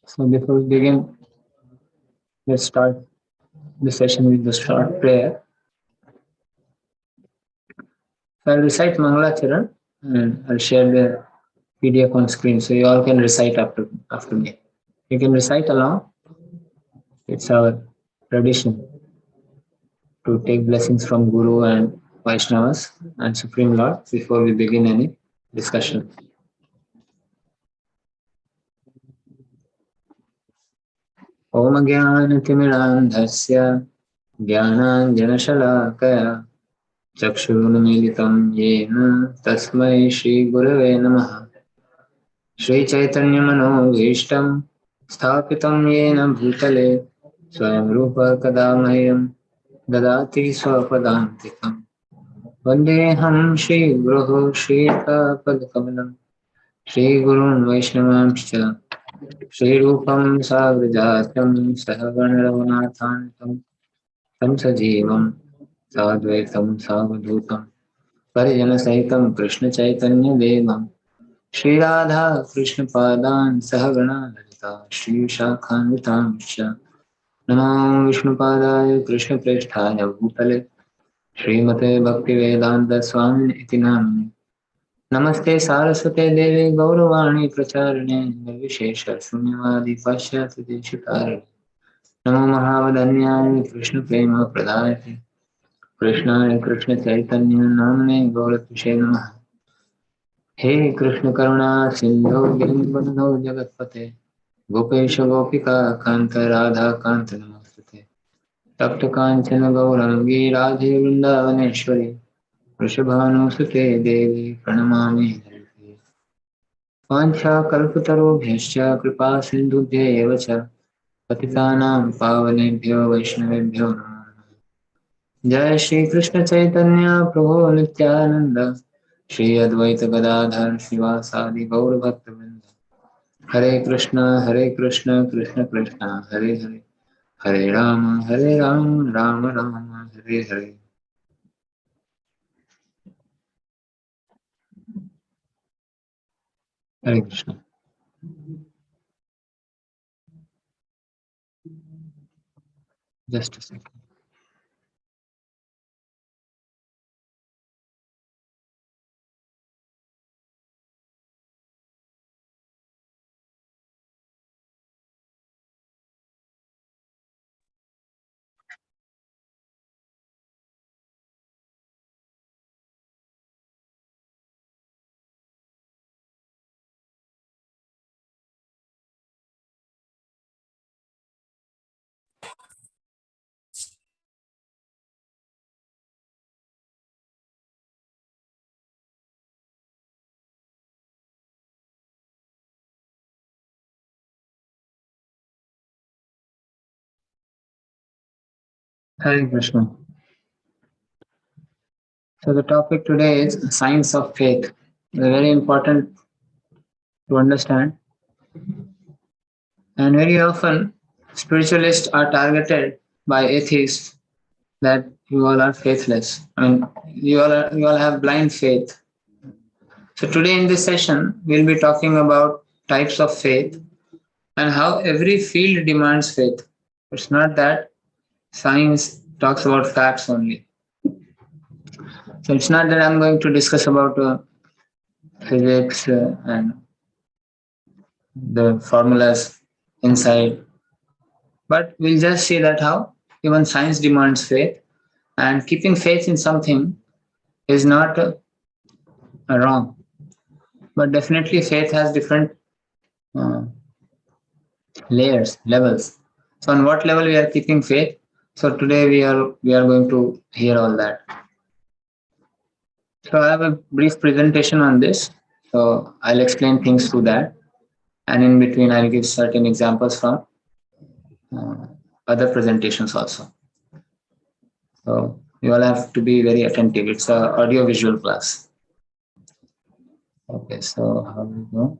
So before we begin, let's start the session with the short prayer. So I'll recite Mangalacharan and I'll share the PDF on screen so you all can recite after me. You can recite along. It's our tradition to take blessings from Guru and Vaishnavas and Supreme Lord before we begin any discussion. Om Jnanatimirandhasya Jnananjanashalakaya Chakshurunmilitam Yena Tasmai Shri Gurave Namaha Shri Chaitanya Manobhishtam Sthapitam Yena Bhutale Swayam Rupa Kadamahyam Dadati Swapadantikam Vandeham Shri Guru Shri Padakamalam Shri Gurun Vaishnavamscha Shri Rupam Sagrajatam Sahaganaravanathantam Tam Sajivam Sadvaitam Savadhutam Parijana Sahitam Krishna Chaitanya Devam Shri Radha Krishna Padan Sahagana Lalita Shri Shakhanvitamscha Namo Vishnu Padaya Krishna Presthaya Bhutale Srimate Bhakti Vedanta Swami Iti Namine Namaste Saraswate Devi Gauravani Pracharane Nirvishesha Shunyavadi Pashyati Deshikarane Namo Mahavadanyani Krishna Prema Pradayate Krishna Krishna Chaitanya Namne Gaurapishe Namaha He Krishna Karuna Sindhu Dhinbandhu Jagatpate Gopesha Gopika Kanta Radha Kanta Namastate Tapta Kanchana Gaurangi Radhe Vrindavaneshwari Vrishabhanusute Devi Pranamami Haripi Vancha Kalpatarubhyascha Kripa Sindhubhya Evacha Patitanam Pavanebhyo Vaishnavebhyo Namo Jai Shri Krishna Chaitanya Prabhu Nityananda Shri Advaita Gadadhar Sivasadi Gaur Bhaktivinoda Hare Krishna Krishna Krishna Hare Hare Hare Rama Rama Hare Hare Hare Krishna. Just a second. Hare Krishna. So the topic today is science of faith. It's very important to understand. And very often, spiritualists are targeted by atheists that you all are faithless. I mean, you all have blind faith. So today in this session, we'll be talking about types of faith and how every field demands faith. It's not that science talks about facts only. So it's not that I'm going to discuss about physics and the formulas inside, but we'll just see that how even science demands faith, and keeping faith in something is not wrong. But definitely, faith has different uh, layers, levels. So, on what level we are keeping faith? So today we are going to hear all that. So I have a brief presentation on this. So I'll explain things through that, and in between I'll give certain examples from uh, other presentations also. So you all have to be very attentive. It's a audio visual class. Okay, so how do we go?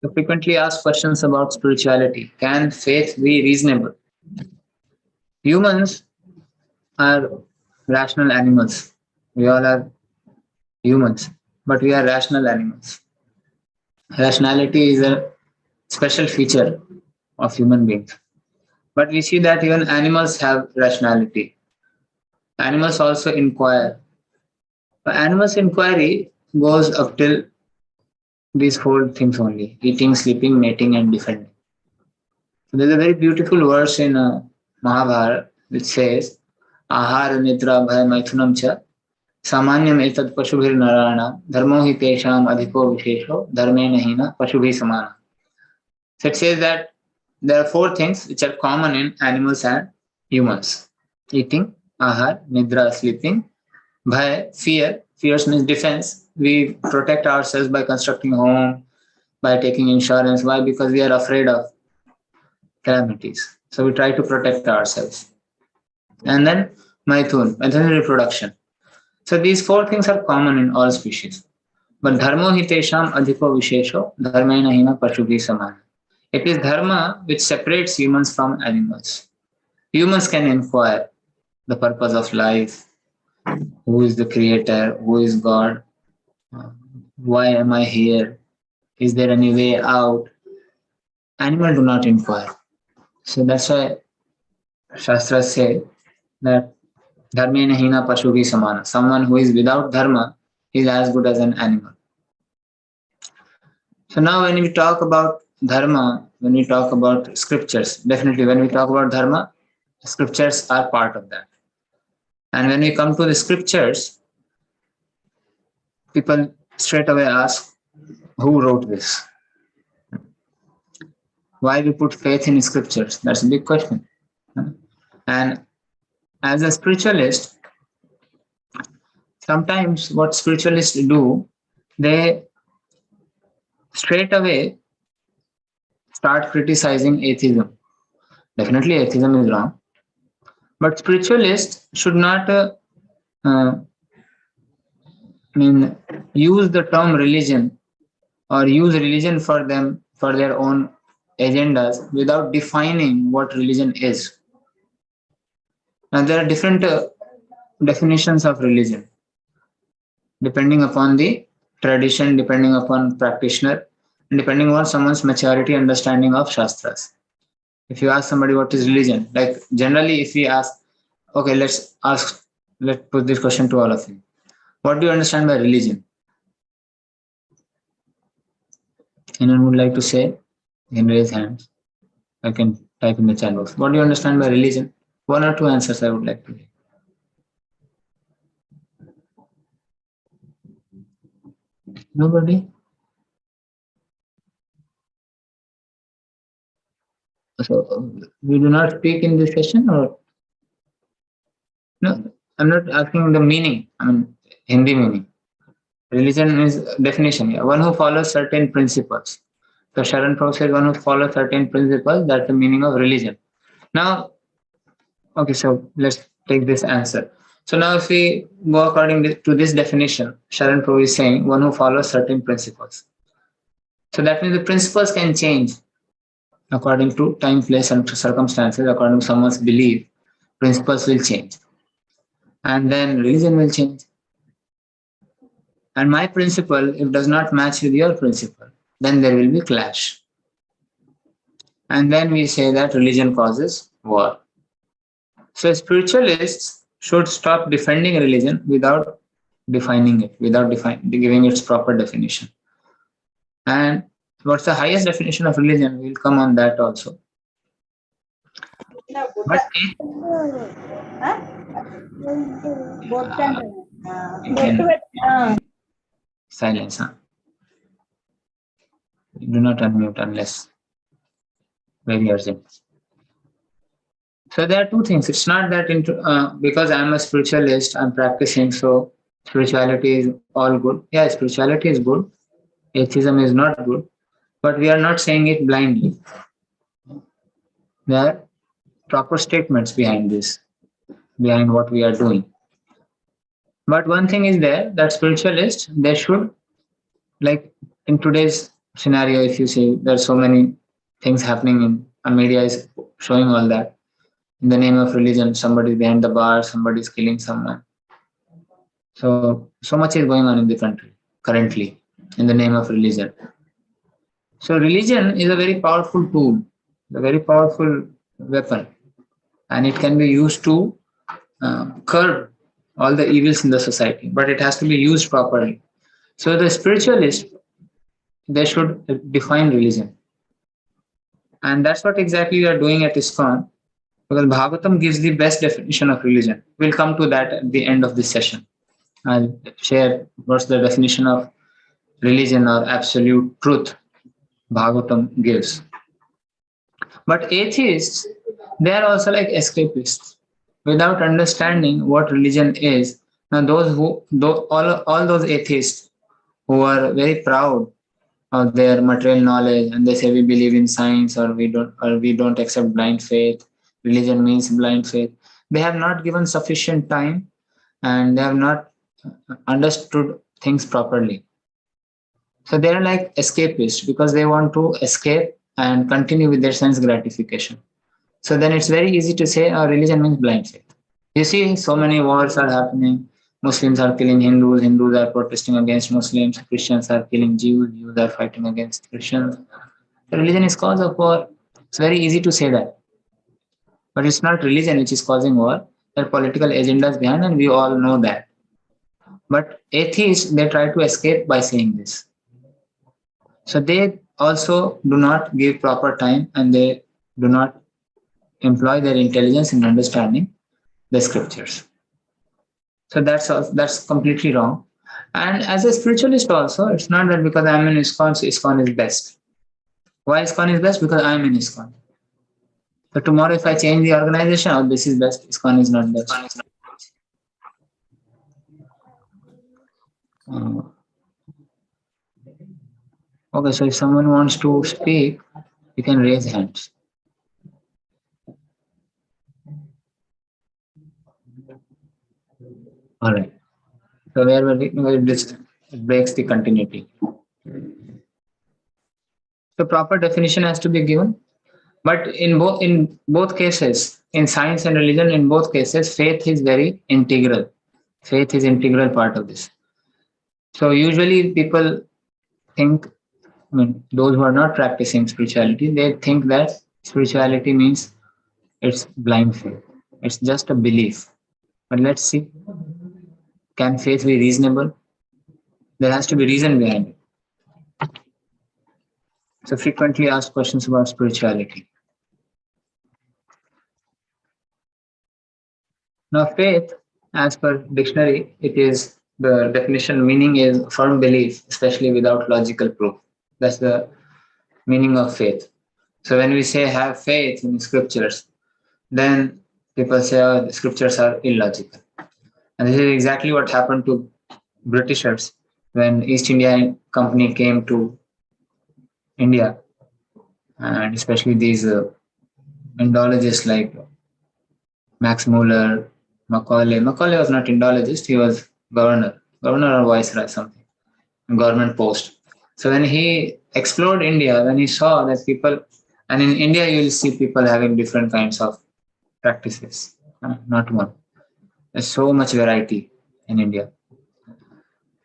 The frequently asked questions about spirituality. Can faith be reasonable? Humans are rational animals. We all are humans, but we are rational animals. Rationality is a special feature of human beings. But we see that even animals have rationality. Animals also inquire. But animals' inquiry goes up till these four things only: eating, sleeping, mating, and defending. So there's a very beautiful verse in Mahabharata which says, Ahara nidra bhaya maithunam cha samanyam etad pashubhir narana dharmo hi tesham adhiko vishesho dharme nahina pashubhi samana. So it says that there are four things which are common in animals and humans: eating, ahar, nidra, sleeping, bhaya, fear. Fears means defense. We protect ourselves by constructing home, by taking insurance. Why? Because we are afraid of calamities. So we try to protect ourselves. And then maithun, maithun is reproduction. So these four things are common in all species. But dharmo hitesham adhiko vishesho dharmena hina pashubhi samana. It is dharma which separates humans from animals. Humans can inquire the purpose of life, who is the creator, who is God, why am I here, is there any way out. Animals do not inquire. So that's why Shastras say that dharmena hina pashubhi samana. Someone who is without dharma is as good as an animal. So now when we talk about dharma, when we talk about scriptures, definitely when we talk about dharma, scriptures are part of that. And when we come to the scriptures, people straight away ask, who wrote this? Why we put faith in scriptures? That's a big question. And as a spiritualist, sometimes what spiritualists do, they straight away start criticizing atheism. Definitely atheism is wrong. But spiritualists should not use the term religion or use religion for them for their own agendas without defining what religion is. Now there are different definitions of religion depending upon the tradition, depending upon practitioner, and depending on someone's maturity understanding of shastras. If you ask somebody what is religion, like generally if we ask, okay, let's put this question to all of you. What do you understand by religion? Anyone would like to say? You can raise hands. I can type in the chat box. What do you understand by religion? One or two answers I would like to hear. Nobody? So we do not speak in this session, or no? I'm not asking the meaning. I mean Hindi meaning. Religion is definition. Yeah. One who follows certain principles. So Sharan Prabhu said one who follows certain principles, that's the meaning of religion. Now, okay, so let's take this answer. So now if we go according to this definition, Sharan Prabhu is saying one who follows certain principles. So that means the principles can change according to time, place, and circumstances, according to someone's belief, principles will change. And then religion will change. And my principle, if does not match with your principle, then there will be clash. And then we say that religion causes war. So spiritualists should stop defending religion without defining it, without giving its proper definition. And what's the highest definition of religion? We'll come on that also. But silence, huh? Do not unmute unless very urgent. So there are two things. It's not that because I'm a spiritualist, I'm practicing, so spirituality is all good. Yeah, spirituality is good. Atheism is not good. But we are not saying it blindly. There are proper statements behind this, behind what we are doing. But one thing is there that spiritualists, they should, like in today's scenario, if you see, there's so many things happening in media is showing all that. In the name of religion, somebody behind the bar, somebody is killing someone. So much is going on in the country currently in the name of religion. So religion is a very powerful tool, a very powerful weapon, and it can be used to curb all the evils in the society, but it has to be used properly. So the spiritualist, they should define religion. And that's what exactly we are doing at ISKCON, because Bhagavatam gives the best definition of religion. We'll come to that at the end of this session. I'll share what's the definition of religion or absolute truth Bhagavatam gives. But atheists, they are also like escapists without understanding what religion is. Now, all those atheists who are very proud of their material knowledge and they say we believe in science or we don't accept blind faith. Religion means blind faith. They have not given sufficient time and they have not understood things properly. So they are like escapists because they want to escape and continue with their sense gratification. So then it's very easy to say religion means blind faith. You see, so many wars are happening. Muslims are killing Hindus, Hindus are protesting against Muslims, Christians are killing Jews, Jews are fighting against Christians. The religion is cause of war. It's very easy to say that. But it's not religion which is causing war. There are political agendas behind, and we all know that. But atheists, they try to escape by saying this. So they also do not give proper time and they do not employ their intelligence in understanding the scriptures. So that's completely wrong. And as a spiritualist also, it's not that because I'm in ISKCON, so ISKCON is best. Why ISKCON is best? Because I'm in ISKCON. So tomorrow if I change the organization, oh, this is best, ISKCON is not best. Okay, so if someone wants to speak, you can raise hands. All right. So where it breaks the continuity. So proper definition has to be given. But in both cases, in science and religion, in both cases, faith is very integral. Faith is integral part of this. So usually people think, those who are not practicing spirituality, they think that spirituality means it's blind faith. It's just a belief. But let's see, can faith be reasonable? There has to be reason behind it. So frequently asked questions about spirituality. Now faith, as per dictionary, it is the definition meaning is firm belief, especially without logical proof. That's the meaning of faith. So when we say have faith in scriptures, then people say the scriptures are illogical. And this is exactly what happened to Britishers when East India Company came to India, and especially these Indologists like Max Mueller, Macaulay. Macaulay was not Indologist, he was governor or viceroy, something, government post. So when he explored India, when he saw that people, and in India you will see people having different kinds of practices, not one. There's so much variety in India.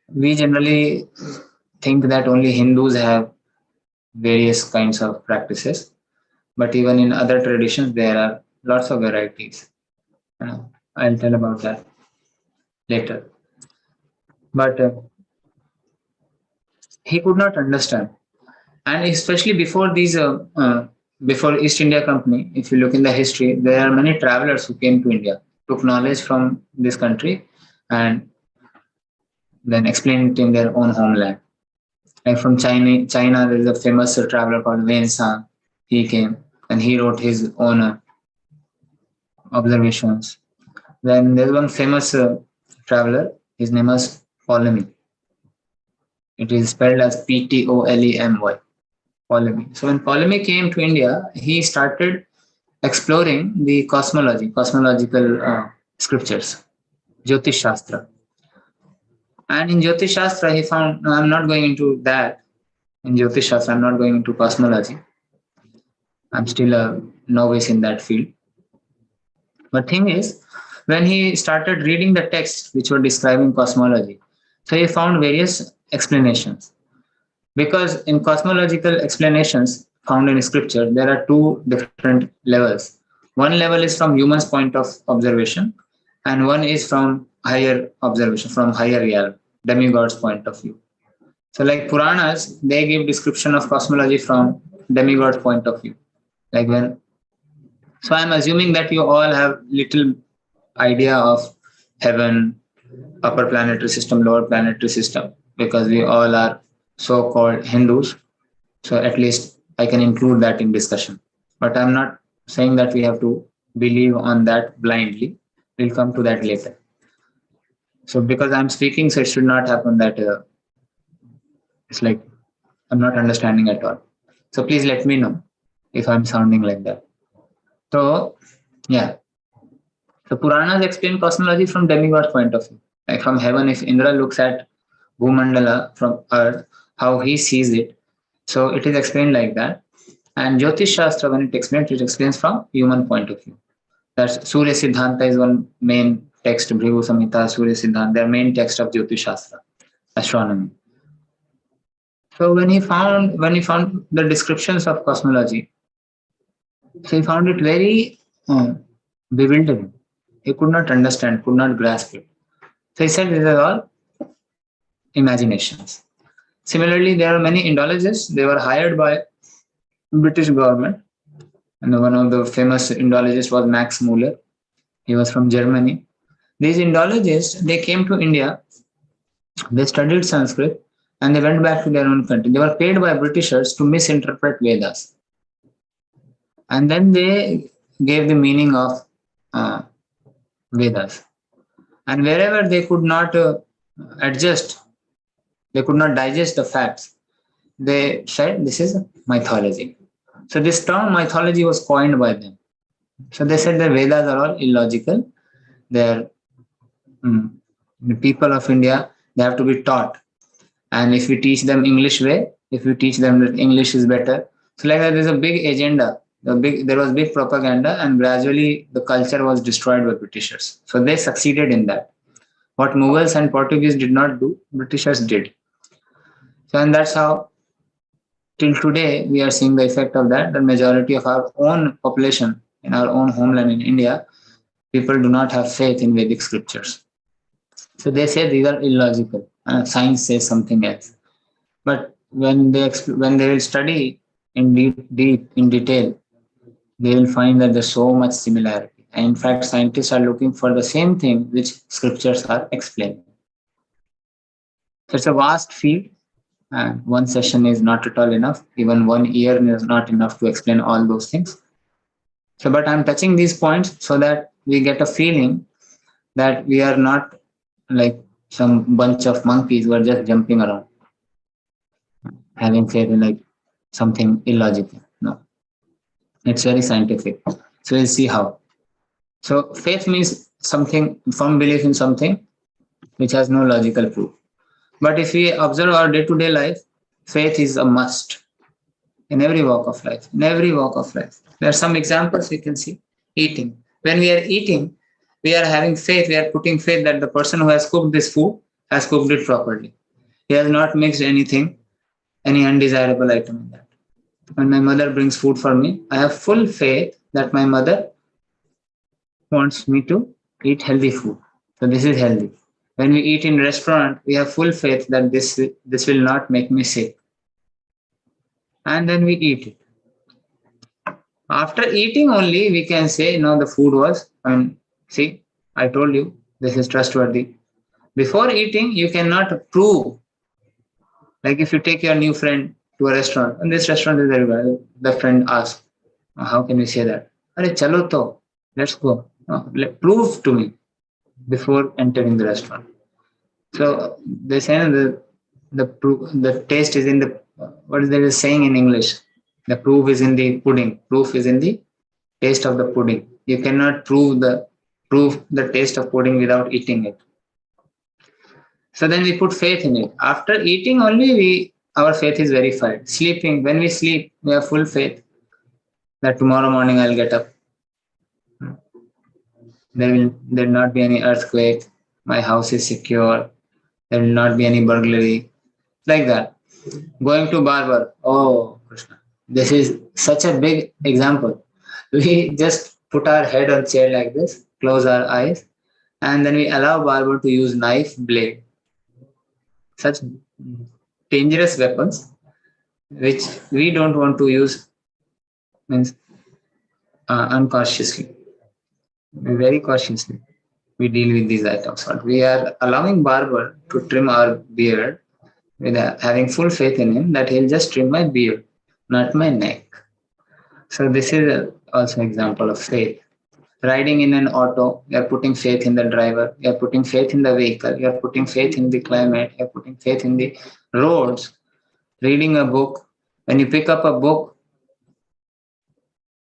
We generally think that only Hindus have various kinds of practices, but even in other traditions there are lots of varieties. I'll tell about that later. But he could not understand, and especially before East India Company, if you look in the history, there are many travelers who came to India, took knowledge from this country, and then explained it in their own homeland. Like from China, there is a famous traveler called Wen San. He came and he wrote his own observations. Then there's one famous traveler. His name was Ptolemy. It is spelled as Ptolemy. Ptolemy. So when Ptolemy came to India, he started exploring the cosmological scriptures, Jyotish Shastra. And in Jyotish Shastra, he found, no, I'm not going into that, in Jyotish Shastra. I'm not going into cosmology. I'm still a novice in that field. But thing is, when he started reading the texts which were describing cosmology, so he found various explanations. Because in cosmological explanations found in scripture, there are two different levels. One level is from human's point of observation, and one is from higher observation, from higher realm, demigod's point of view. So, like Puranas, they give description of cosmology from demigod's point of view. Like when, so I'm assuming that you all have little idea of heaven, upper planetary system, lower planetary system, because we all are so-called Hindus. So at least I can include that in discussion. But I'm not saying that we have to believe on that blindly. We'll come to that later. So because I'm speaking, so it should not happen that it's like I'm not understanding at all. So please let me know if I'm sounding like that. So yeah. So Puranas explain cosmology from demigod's point of view. Like from heaven, if Indra looks at Bhumandala from earth, how he sees it. So it is explained like that. And Jyotish Shastra, when it explains from human point of view. That's Surya Siddhanta is one main text, Bhrigu Samhita, Surya Siddhanta, they are main text of Jyotish Shastra, astronomy. So when he found the descriptions of cosmology, so he found it very bewildering. He could not understand, could not grasp it. So he said these are all imaginations. Similarly, there are many Indologists. They were hired by British government, and one of the famous Indologists was Max Mueller. He was from Germany. These Indologists, they came to India, they studied Sanskrit, and they went back to their own country. They were paid by Britishers to misinterpret Vedas. And then they gave the meaning of Vedas. And wherever they could not adjust, they could not digest the facts, they said this is mythology. So this term mythology was coined by them. So they said the Vedas are all illogical. They're the people of India, they have to be taught. And if we teach them English way, if we teach them that English is better, so like that, there's a big agenda. There was big propaganda, and gradually the culture was destroyed by Britishers. So they succeeded in that. What Mughals and Portuguese did not do, Britishers did. So and that's how till today we are seeing the effect of that. The majority of our own population in our own homeland in India, people do not have faith in Vedic scriptures. So they say these are illogical. Science says something else. But when they will study in detail, they will find that there's so much similarity. And in fact, scientists are looking for the same thing which scriptures are explaining. So it's a vast field, and one session is not at all enough. Even 1 year is not enough to explain all those things. So, but I'm touching these points so that we get a feeling that we are not like some bunch of monkeys who are just jumping around, having faith in like something illogical. No, it's very scientific. So we'll see how. So faith means something, firm belief in something which has no logical proof. But if we observe our day-to-day life, faith is a must in every walk of life. In every walk of life. There are some examples we can see. Eating. When we are eating, we are having faith, we are putting faith that the person who has cooked this food has cooked it properly. He has not mixed anything, any undesirable item in that. When my mother brings food for me, I have full faith that my mother wants me to eat healthy food. So this is healthy. When we eat in restaurant, we have full faith that this will not make me sick. And then we eat it. After eating only, we can say, no, the food was, see, I told you, this is trustworthy. Before eating, you cannot prove. Like if you take your new friend to a restaurant, and this restaurant is very well, the friend asks, how can you say that? Are chalo to, let's go. Prove to me before entering the restaurant. So they say the taste is in the, what is they saying in English? The proof is in the pudding. Proof is in the taste of the pudding. You cannot prove the taste of pudding without eating it. So then we put faith in it. After eating only, we our faith is verified. Sleeping, when we sleep, we have full faith that tomorrow morning I'll get up. There will not be any earthquake. My house is secure. There will not be any burglary. Like that. Going to barber. Oh, Krishna. This is such a big example. We just put our head on chair like this, close our eyes, and then we allow barber to use knife, blade. Such dangerous weapons which we don't want to use, means unconsciously. Very cautiously we deal with these items. But we are allowing barber to trim our beard with having full faith in him that he'll just trim my beard, not my neck. So this is also an example of faith. Riding in an auto, you're putting faith in the driver, you're putting faith in the vehicle, you're putting faith in the climate, you're putting faith in the roads. Reading a book, when you pick up a book,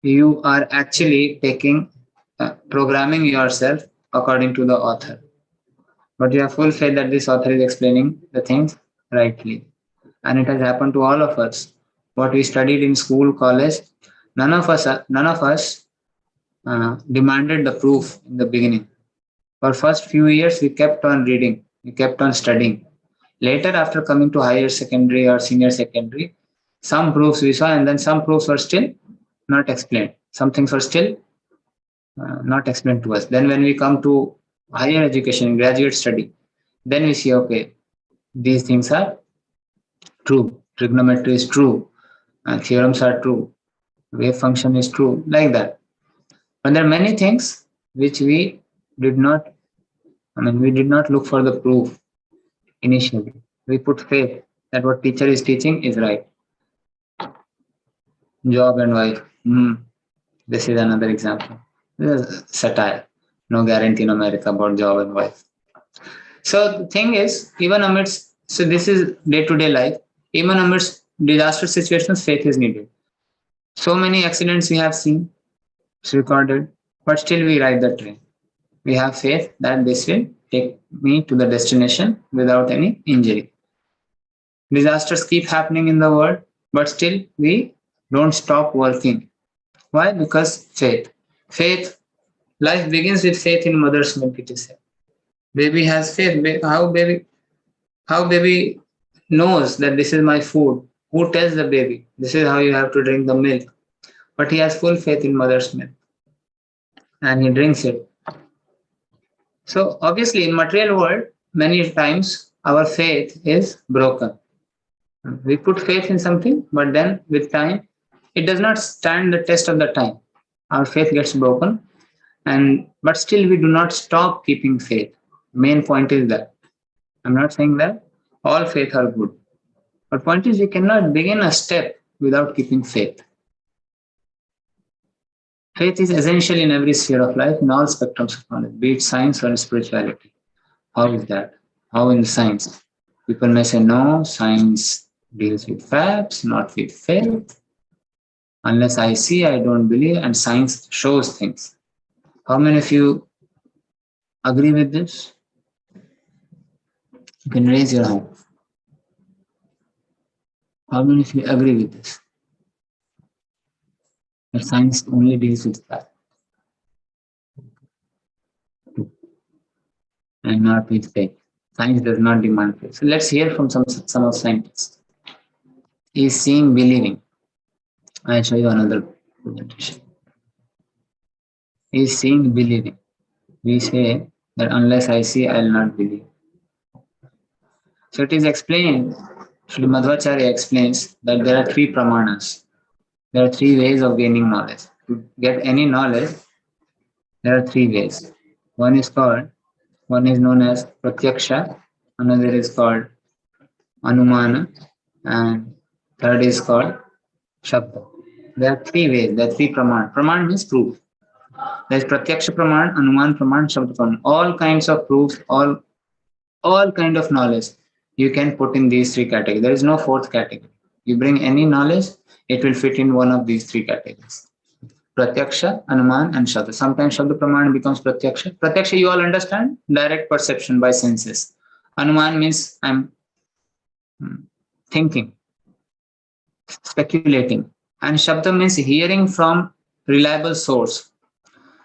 you are actually programming yourself according to the author. But you have full faith that this author is explaining the things rightly. And it has happened to all of us. What we studied in school, college, none of us demanded the proof in the beginning. For first few years, we kept on reading, we kept on studying. Later, after coming to higher secondary or senior secondary, some proofs we saw, and then some proofs were still not explained. Some things were still not explained to us. Then when we come to higher education, graduate study, then we see, okay, these things are true. Trigonometry is true. Theorems are true. Wave function is true. Like that. But there are many things which we did not look for the proof initially. We put faith that what teacher is teaching is right. Job and wife. This is another example. This is satire. No guarantee in America about job and wife. So the thing is, this is day-to-day life. Even amidst disaster situations, faith is needed. So many accidents we have seen, it's recorded, but still we ride the train. We have faith that this will take me to the destination without any injury. Disasters keep happening in the world, but still we don't stop working. Why? Because faith. Faith, life begins with faith in mother's milk, it is said. Baby has faith. How baby knows that this is my food? Who tells the baby this is how you have to drink the milk? But he has full faith in mother's milk and he drinks it. So obviously in material world, many times our faith is broken. We put faith in something, but then with time, it does not stand the test of the time. Our faith gets broken, but still we do not stop keeping faith. Main point is that I'm not saying that all faith are good, but point is we cannot begin a step without keeping faith. Faith is essential in every sphere of life, in all spectrums of knowledge, be it science or spirituality. How is that? How in science? People may say, no, science deals with facts, not with faith. Unless I see, I don't believe, and science shows things. How many of you agree with this? You can raise your hand. How many of you agree with this? That science only deals with fact and not with faith. Science does not demand faith. So let's hear from some of scientists. Is seeing believing? I'll show you another presentation. Is seeing believing? We say that unless I see, I will not believe. So it is explained, Sri Madhvacharya explains that there are three pramanas. There are three ways of gaining knowledge. To get any knowledge, there are three ways. One is known as pratyaksha, another is called anumana, and third is called shabda. There are three ways, there are three praman. Praman means proof. There is pratyaksha praman, anuman praman, shabda praman. All kinds of proofs, all kind of knowledge you can put in these three categories. There is no fourth category. You bring any knowledge, it will fit in one of these three categories. Pratyaksha, Anuman, and Shabda. Sometimes Shabda Praman becomes Pratyaksha. Pratyaksha, you all understand? Direct perception by senses. Anuman means I'm thinking. speculating. And Shabda means hearing from reliable source.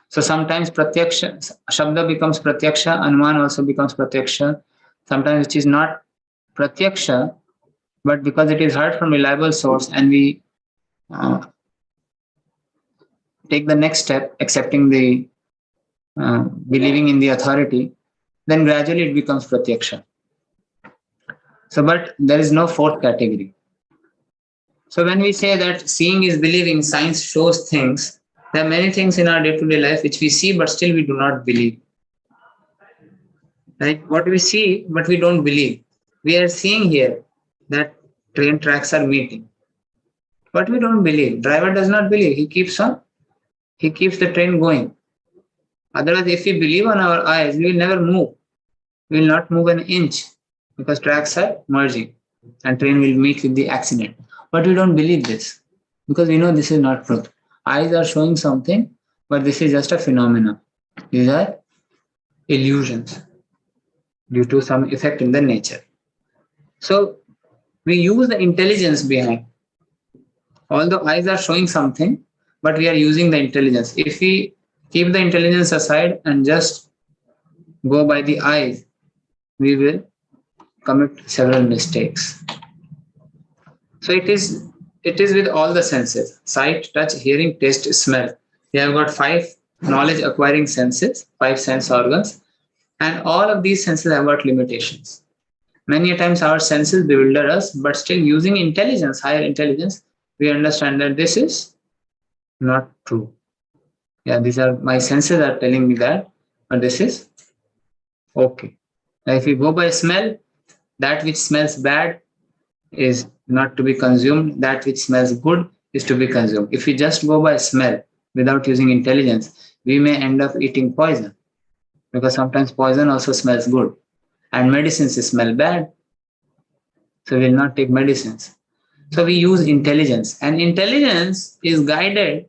So sometimes Pratyaksha, Shabda becomes Pratyaksha, Anuman also becomes Pratyaksha. Sometimes it is not Pratyaksha, but because it is heard from reliable source and we uh, take the next step, accepting the believing in the authority, then gradually it becomes Pratyaksha. So, but there is no fourth category. So when we say that seeing is believing, science shows things. There are many things in our day-to-day life which we see, but still we do not believe. Like what we see, but we don't believe. We are seeing here that train tracks are meeting, but we don't believe. Driver does not believe. He keeps on. He keeps the train going. Otherwise, if we believe on our eyes, we will never move. We will not move an inch because tracks are merging and train will meet with the accident. But we don't believe this because we know this is not truth. Eyes are showing something, but this is just a phenomenon. These are illusions due to some effect in the nature. So we use the intelligence behind. Although eyes are showing something, but we are using the intelligence. If we keep the intelligence aside and just go by the eyes, we will commit several mistakes. So it is with all the senses: sight, touch, hearing, taste, smell. We have got five knowledge acquiring senses, five sense organs, and all of these senses have got limitations. Many times our senses bewilder us, but still using intelligence, higher intelligence, we understand that this is not true. Yeah, these are my senses are telling me that, but this is okay. Now, if we go by smell, that which smells bad is not to be consumed. That which smells good is to be consumed. If we just go by smell without using intelligence, we may end up eating poison because sometimes poison also smells good and medicines smell bad. So we will not take medicines. So we use intelligence, and intelligence is guided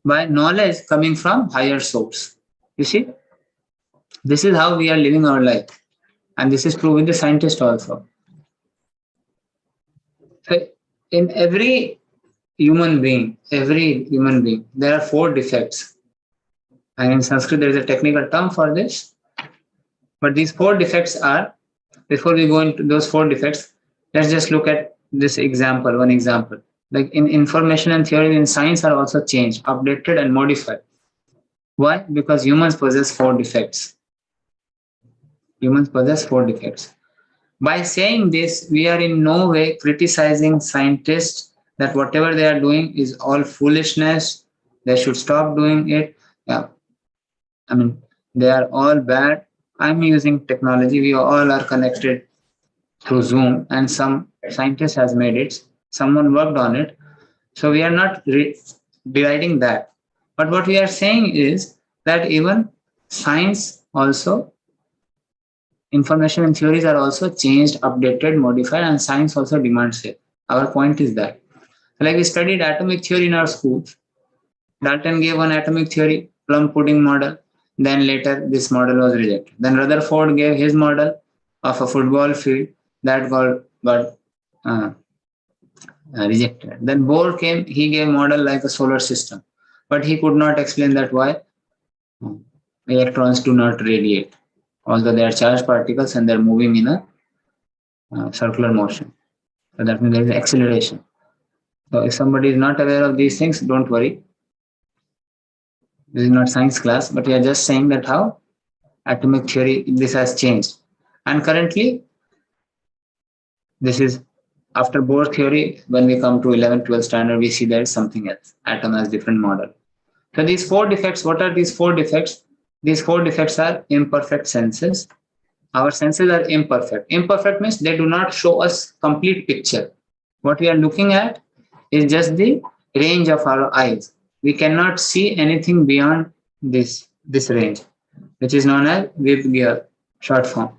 by knowledge coming from higher source. You see, this is how we are living our life, and this is true with the scientist also. So in every human being, there are four defects. And in Sanskrit, there is a technical term for this. But these four defects are, before we go into those four defects, let's just look at this example, one example. Like in information and theory in science are also changed, updated, and modified. Why? Because humans possess four defects. Humans possess four defects. By saying this, we are in no way criticizing scientists that whatever they are doing is all foolishness. They should stop doing it. Yeah, I mean, they are all bad. I'm using technology. We all are connected through Zoom, and some scientist has made it. Someone worked on it. So we are not deriding that. But what we are saying is that even science also, information and theories are also changed, updated, modified, and science also demands it. Our point is that. Like we studied atomic theory in our schools. Dalton gave one atomic theory, plum pudding model. Then later this model was rejected. Then Rutherford gave his model of a football field that got rejected. Then Bohr came, he gave model like a solar system. But he could not explain that why electrons do not radiate, although they are charged particles and they're moving in a circular motion. So that means there is acceleration. So if somebody is not aware of these things, don't worry. This is not science class, but we are just saying that how atomic theory, this has changed. And currently, this is after Bohr theory, when we come to 11th, 12th standard, we see there is something else. Atom has different model. So these four defects, what are these four defects? These four defects are imperfect senses. Our senses are imperfect. Imperfect means they do not show us complete picture. What we are looking at is just the range of our eyes. We cannot see anything beyond this range, which is known as Vibgya short form.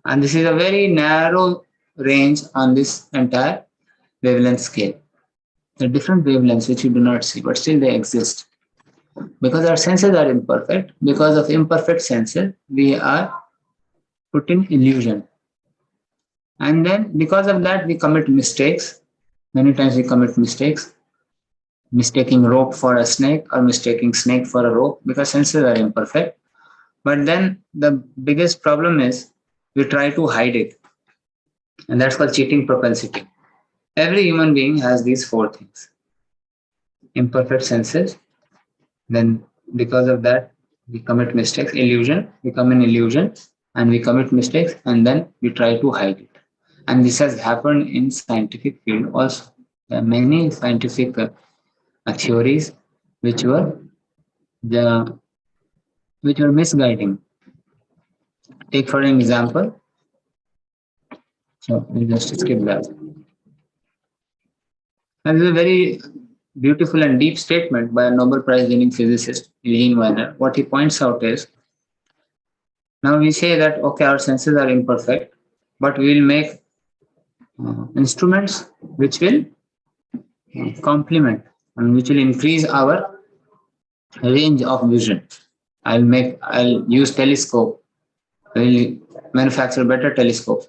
And this is a very narrow range on this entire wavelength scale. There are different wavelengths which you do not see, but still they exist. Because our senses are imperfect, because of imperfect senses, we are put in illusion. And then because of that, we commit mistakes. Many times we commit mistakes, mistaking rope for a snake or mistaking snake for a rope because senses are imperfect. But then the biggest problem is we try to hide it, and that's called cheating propensity. Every human being has these four things: imperfect senses, then because of that, we commit mistakes, illusion, become an illusion, and we commit mistakes, and then we try to hide it. And this has happened in scientific field also. There are many scientific theories which were the which were misguiding. Take for an example. So we just skip that. And this is a very beautiful and deep statement by a Nobel Prize winning physicist Eugene Weiner. What he points out is, now we say that okay, our senses are imperfect, but we will make instruments which will complement and which will increase our range of vision. I'll use telescope. We'll manufacture better telescopes.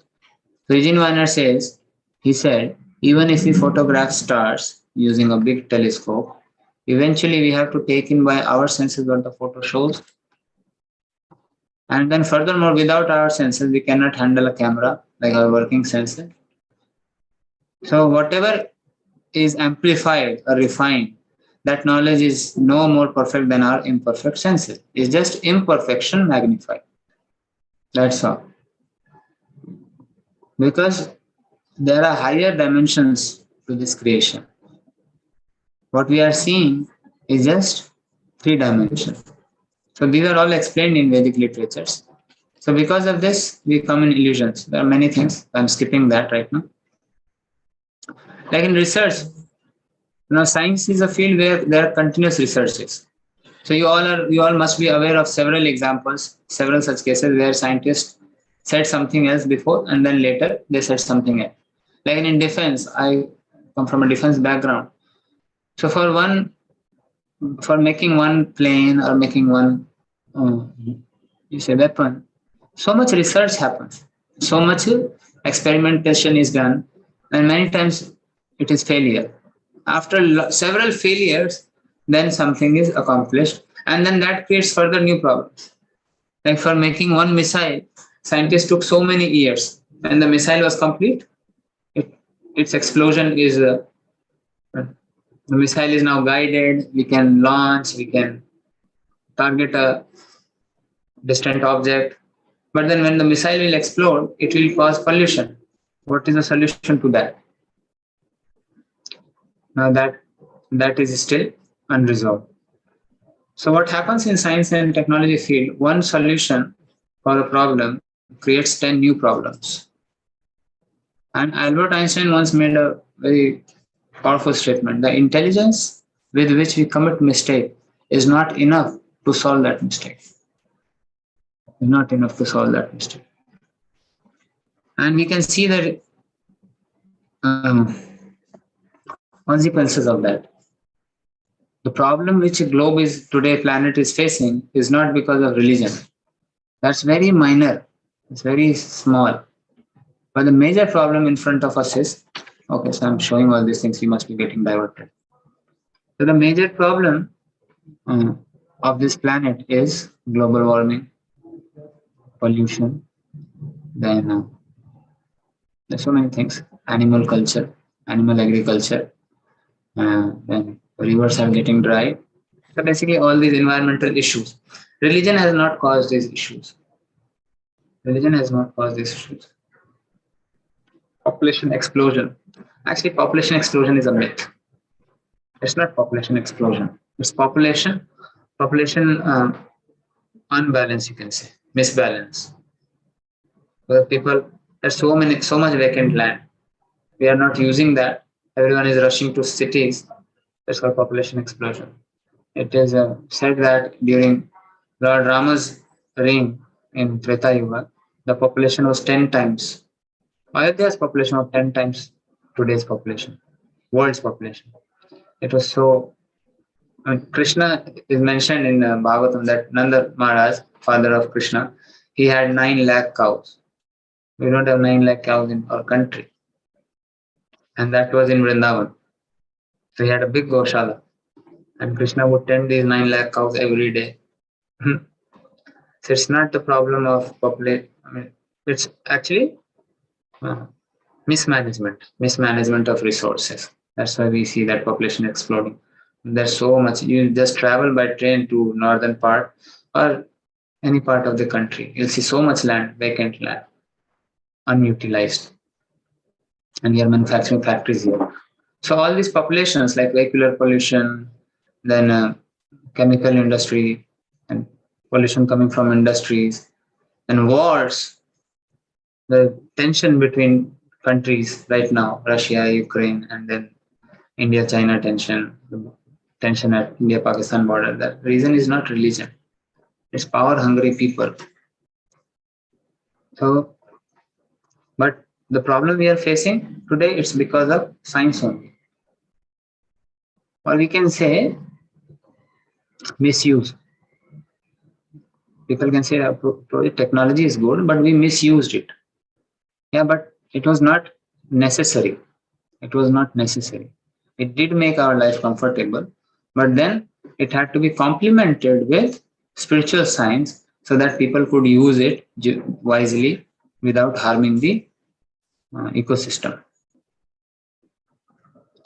So Eugene Weiner says, he said, even if we photograph stars using a big telescope, eventually we have to take in by our senses what the photo shows. And then furthermore, without our senses, we cannot handle a camera like our working senses. So whatever is amplified or refined, that knowledge is no more perfect than our imperfect senses. It's just imperfection magnified. That's all. Because there are higher dimensions to this creation. What we are seeing is just three dimensions. So these are all explained in Vedic literatures. So because of this, we come in illusions. There are many things. I'm skipping that right now. Like in research, science is a field where there are continuous researches. So you all must be aware of several examples, several such cases where scientists said something else before and then later they said something else. Like in defense, I come from a defense background. So for making one plane or making one weapon, so much research happens, so much experimentation is done, and many times it is failure. After several failures, then something is accomplished, and then that creates further new problems. Like for making one missile, scientists took so many years. When the missile was complete, its explosion is the missile is now guided. We can launch. We can target a distant object. But then when the missile will explode, it will cause pollution. What is the solution to that? Now that is still unresolved. So what happens in science and technology field, one solution for a problem creates 10 new problems. And Albert Einstein once made a very powerful statement. The intelligence with which we commit mistake is not enough to solve that mistake. It's not enough to solve that mistake. And we can see the consequences of that. The problem which the globe is today, planet is facing, is not because of religion. That's very minor. It's very small. But the major problem in front of us is, okay, so I'm showing all these things, you must be getting diverted. So the major problem of this planet is global warming, pollution, then there's so many things, animal culture, animal agriculture, then rivers are getting dry. So basically all these environmental issues. Religion has not caused these issues. Religion has not caused these issues. Population explosion. Actually, population explosion is a myth. It's not population explosion. It's population unbalance, you can say, misbalance. Where people, there's so much vacant land. We are not using that. Everyone is rushing to cities. That's called population explosion. It is said that during Lord Rama's reign in Treta Yuga, the population was 10 times. Ayodhya's population was 10 times today's population, world's population. It was so. Krishna is mentioned in Bhagavatam that Nanda Maharaj, father of Krishna, he had 9 lakh cows. We don't have 9 lakh cows in our country. and that was in Vrindavan. So he had a big Goshala, and Krishna would tend these 9 lakh cows every day. So it's not the problem of population. I mean, it's actually uh, mismanagement of resources. That's why we see that population exploding. There's so much. You just travel by train to northern part or any part of the country. You'll see so much land, vacant land, unutilized, and you're manufacturing factories here. So all these populations like vehicular pollution, then chemical industry, and pollution coming from industries, and wars, the tension between countries right now, Russia, Ukraine, and then India China tension, the tension at India Pakistan border. The reason is not religion, it's power hungry people. So, but the problem we are facing today, it's because of science only. Or we can say misuse. People can say technology is good, but we misused it. Yeah, but it was not necessary. It was not necessary. It did make our life comfortable, but then it had to be complemented with spiritual science so that people could use it wisely without harming the ecosystem.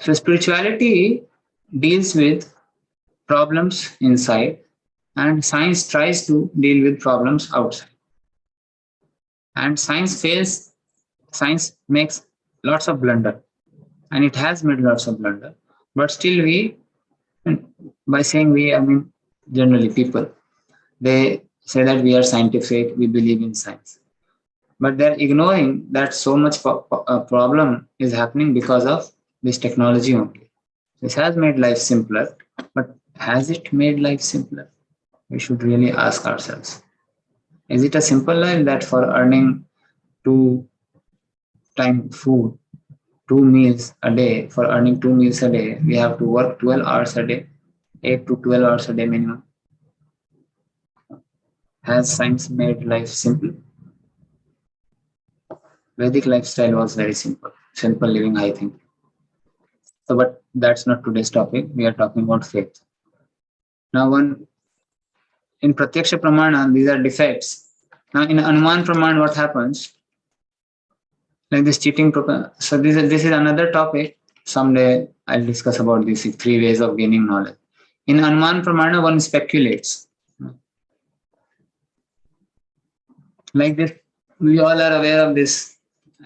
So, spirituality deals with problems inside, and science tries to deal with problems outside. And science fails, science makes lots of blunder, and it has made lots of blunder. But still, by saying we, I mean generally people, they say that we are scientific, we believe in science. But they're ignoring that so much problem is happening because of this technology only. This has made life simpler, but has it made life simpler? We should really ask ourselves. Is it a simple life that for earning 2 time food, 2 meals a day, for earning 2 meals a day, we have to work 12 hours a day, 8 to 12 hours a day minimum? Has science made life simple? Vedic lifestyle was very simple. Simple living, I think. So, but that's not today's topic. We are talking about faith. Now, in Pratyaksha Pramana, these are defects. Now, in Anuman Praman, what happens? Like this cheating. So, this is another topic. Someday I'll discuss about these 3 ways of gaining knowledge. In Anuman Pramana, one speculates. Like this, we all are aware of this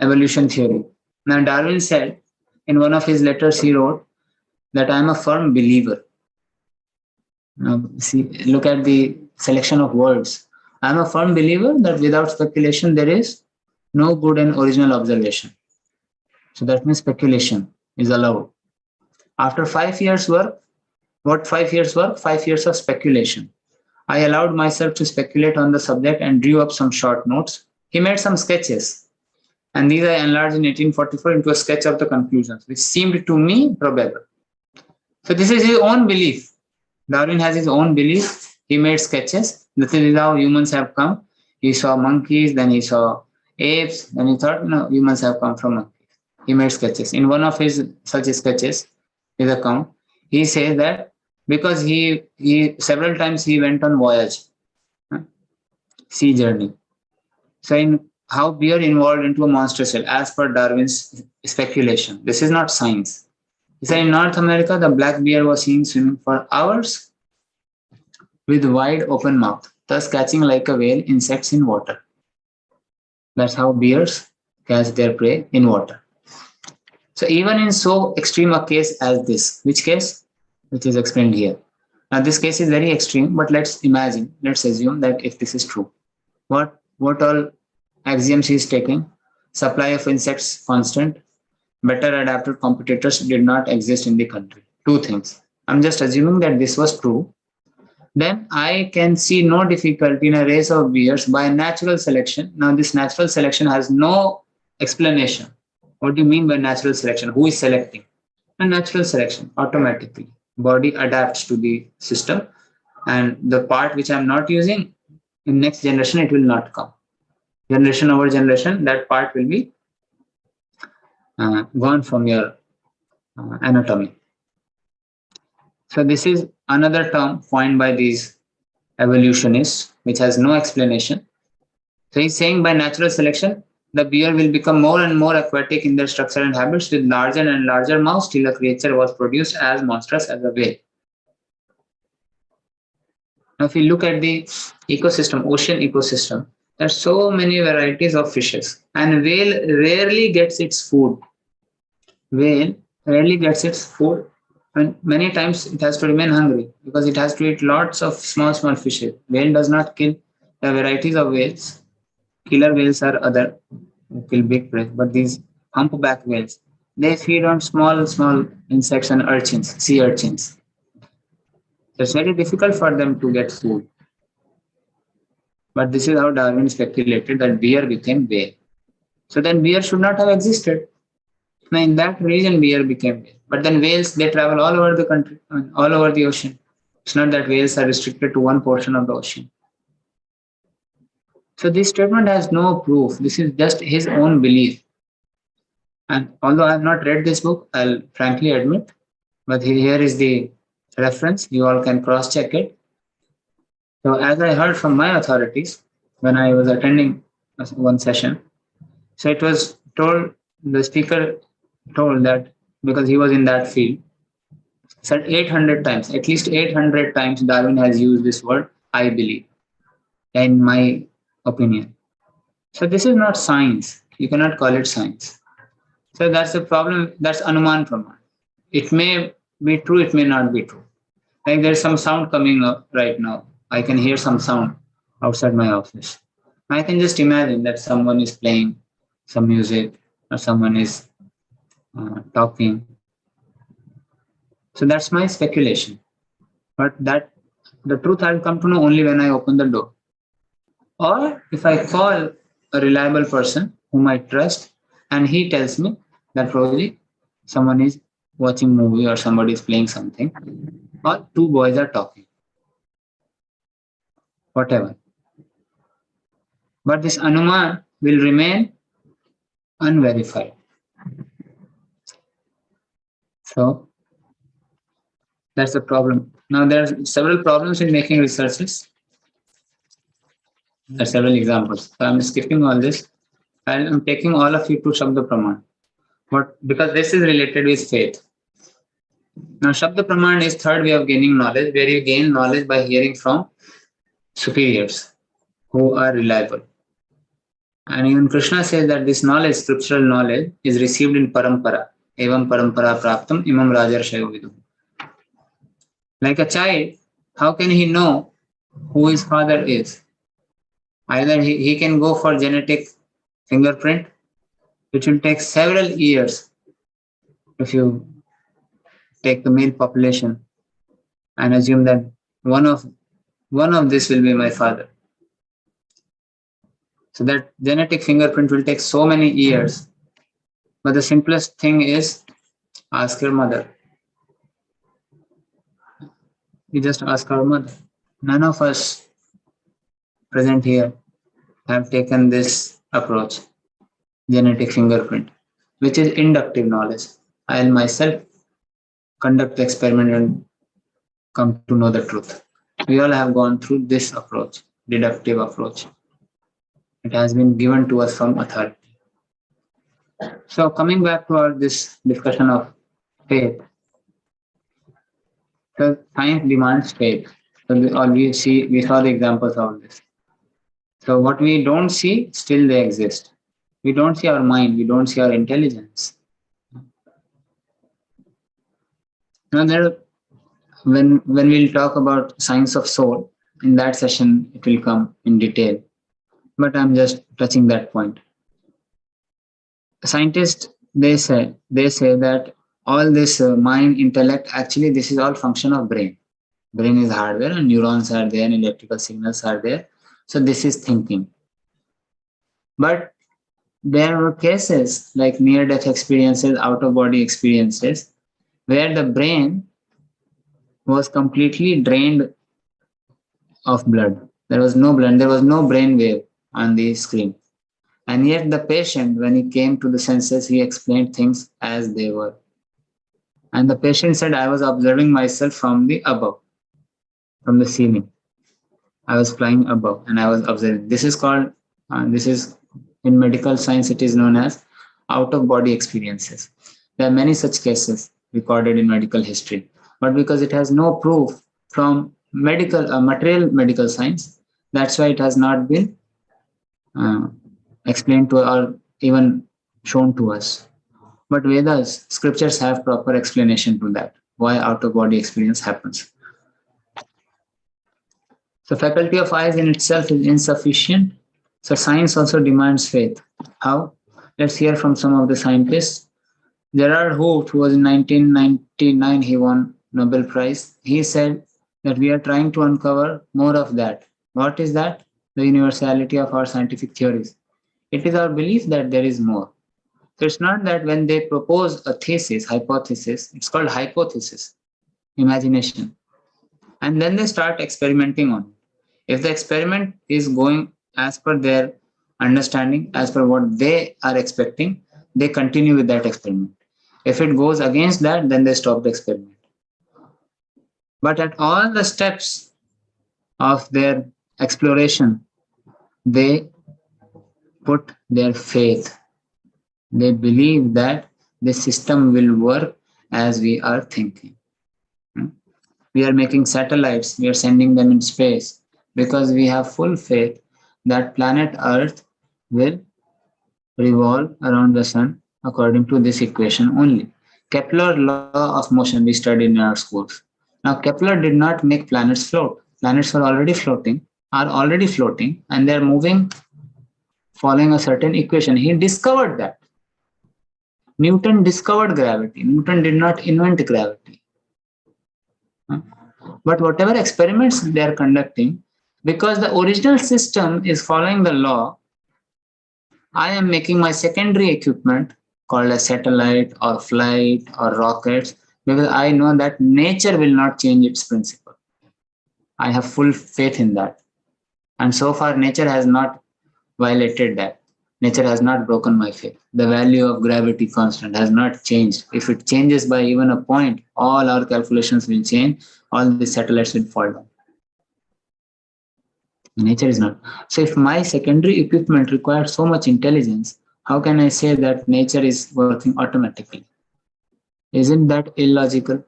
evolution theory. Now, Darwin said in one of his letters, he wrote that I am a firm believer. Now, see, look at the selection of words. I am a firm believer that without speculation, there is no good and original observation. So that means speculation is allowed. After 5 years' work, what 5 years' work? 5 years of speculation. I allowed myself to speculate on the subject and drew up some short notes. He made some sketches, and these I enlarged in 1844 into a sketch of the conclusions, which seemed to me probable. So this is his own belief. Darwin has his own belief. He made sketches. This is how humans have come. He saw monkeys, then he saw apes, then he thought, no, humans have come from monkeys. He made sketches. In one of his such sketches, his account, he says that because he several times he went on voyage, sea journey. So in how beer involved into a monster cell, as per Darwin's speculation. This is not science. He said in North America, the black bear was seen swimming for hours with wide open mouth, thus catching like a whale insects in water. That's how bears catch their prey in water. So even in so extreme a case as this, which case? Which is explained here. Now this case is very extreme, but let's assume that if this is true, what all axioms he is taking? Supply of insects constant, better adapted competitors did not exist in the country. 2 things. I'm just assuming that this was true. Then I can see no difficulty in a race of bears by natural selection. Now this natural selection has no explanation. What do you mean by natural selection? Who is selecting? A natural selection, automatically. Body adapts to the system, and the part which I'm not using, in next generation it will not come. Generation over generation, that part will be gone from your anatomy. So this is another term coined by these evolutionists, which has no explanation. So he's saying by natural selection, the bear will become more and more aquatic in their structure and habits with larger and larger mouths till a creature was produced as monstrous as a whale. Now, if you look at the ecosystem, ocean ecosystem, there are so many varieties of fishes, and whale rarely gets its food. Whale rarely gets its food, and many times it has to remain hungry because it has to eat lots of small fishes. Whale does not kill. There are varieties of whales. Killer whales are other who kill big prey, but these humpback whales, they feed on small insects and urchins, sea urchins. So it's very difficult for them to get food. But this is how Darwin speculated that bear became whale. So then bear should not have existed. Now in that region, bear became whale. But then whales, they travel all over the country, all over the ocean. It's not that whales are restricted to one portion of the ocean. So this statement has no proof. This is just his own belief. And although I have not read this book, I'll frankly admit, but here is the reference. You all can cross check it. So as I heard from my authorities when I was attending one session, so it was told, the speaker told that because he was in that field, said 800 times, at least 800 times Darwin has used this word, I believe, in my opinion. So this is not science. You cannot call it science. So that's the problem. That's Anuman Praman. It may be true, it may not be true. Like there's some sound coming up right now. I can hear some sound outside my office. I can just imagine that someone is playing some music or someone is talking. So that's my speculation. But that the truth I'll come to know only when I open the door. Or if I call a reliable person whom I trust and he tells me that Roji, someone is watching movie or somebody is playing something or two boys are talking. Whatever. But this Anuman will remain unverified. So that's the problem. Now there are several problems in making researches. There are several examples. So I'm skipping all this. I'm taking all of you to Shabda Praman. But because this is related with faith. Now Shabda Praman is third way of gaining knowledge, where you gain knowledge by hearing from superiors who are reliable. And even Krishna says that this knowledge, scriptural knowledge, is received in parampara. Evam parampara praptam imam rajarshayo vidu. Like a child, how can he know who his father is? Either he can go for genetic fingerprint, which will take several years if you take the male population and assume that one of this will be my father. So that genetic fingerprint will take so many years. But the simplest thing is ask your mother. You just ask our mother. None of us present here have taken this approach, genetic fingerprint, which is inductive knowledge. I'll myself conduct the experiment and come to know the truth. We all have gone through this approach, deductive approach. It has been given to us from authority. So coming back to this discussion of faith, so science demands faith. So we saw the examples of this. So what we don't see, still they exist. We don't see our mind, we don't see our intelligence. Now when we'll talk about science of soul, in that session it will come in detail. But I'm just touching that point. Scientists, they say that all this mind, intellect, actually this is all function of brain. Brain is hardware and neurons are there and electrical signals are there. So this is thinking. But there were cases like near-death experiences, out-of-body experiences, where the brain was completely drained of blood. There was no blood, there was no brain wave on the screen. And yet the patient, when he came to the senses, he explained things as they were. And the patient said, I was observing myself from the above, from the ceiling. I was flying above and I was observing. This is called, this is in medical science, it is known as out of body experiences. There are many such cases recorded in medical history, but because it has no proof from material medical science, that's why it has not been uh, explained to or even shown to us. But Vedas, scriptures have proper explanation to that, why out of body experience happens. So faculty of eyes in itself is insufficient. So science also demands faith. How? Let's hear from some of the scientists. Gerard Hooft, who was in 1999, he won Nobel Prize. He said that we are trying to uncover more of that. What is that? The universality of our scientific theories. It is our belief that there is more. So it's not that when they propose a thesis, hypothesis, it's called hypothesis, imagination. And then they start experimenting on it. If the experiment is going as per their understanding, as per what they are expecting, they continue with that experiment. If it goes against that, then they stop the experiment. But at all the steps of their exploration, they put their faith. They believe that the system will work as we are thinking. We are making satellites, we are sending them in space because we have full faith that planet Earth will revolve around the sun according to this equation only. Kepler law of motion we studied in our schools. Now Kepler did not make planets float. Planets are already floating, and they're moving following a certain equation. He discovered that. Newton discovered gravity. Newton did not invent gravity. But whatever experiments they are conducting, because the original system is following the law, I am making my secondary equipment called a satellite or flight or rockets because I know that nature will not change its principle. I have full faith in that. And so far, nature has not violated that. Nature has not broken my faith. The value of gravity constant has not changed. If it changes by even a point, all our calculations will change. All the satellites will fall down. Nature is not. So if my secondary equipment requires so much intelligence, how can I say that nature is working automatically? Isn't that illogical?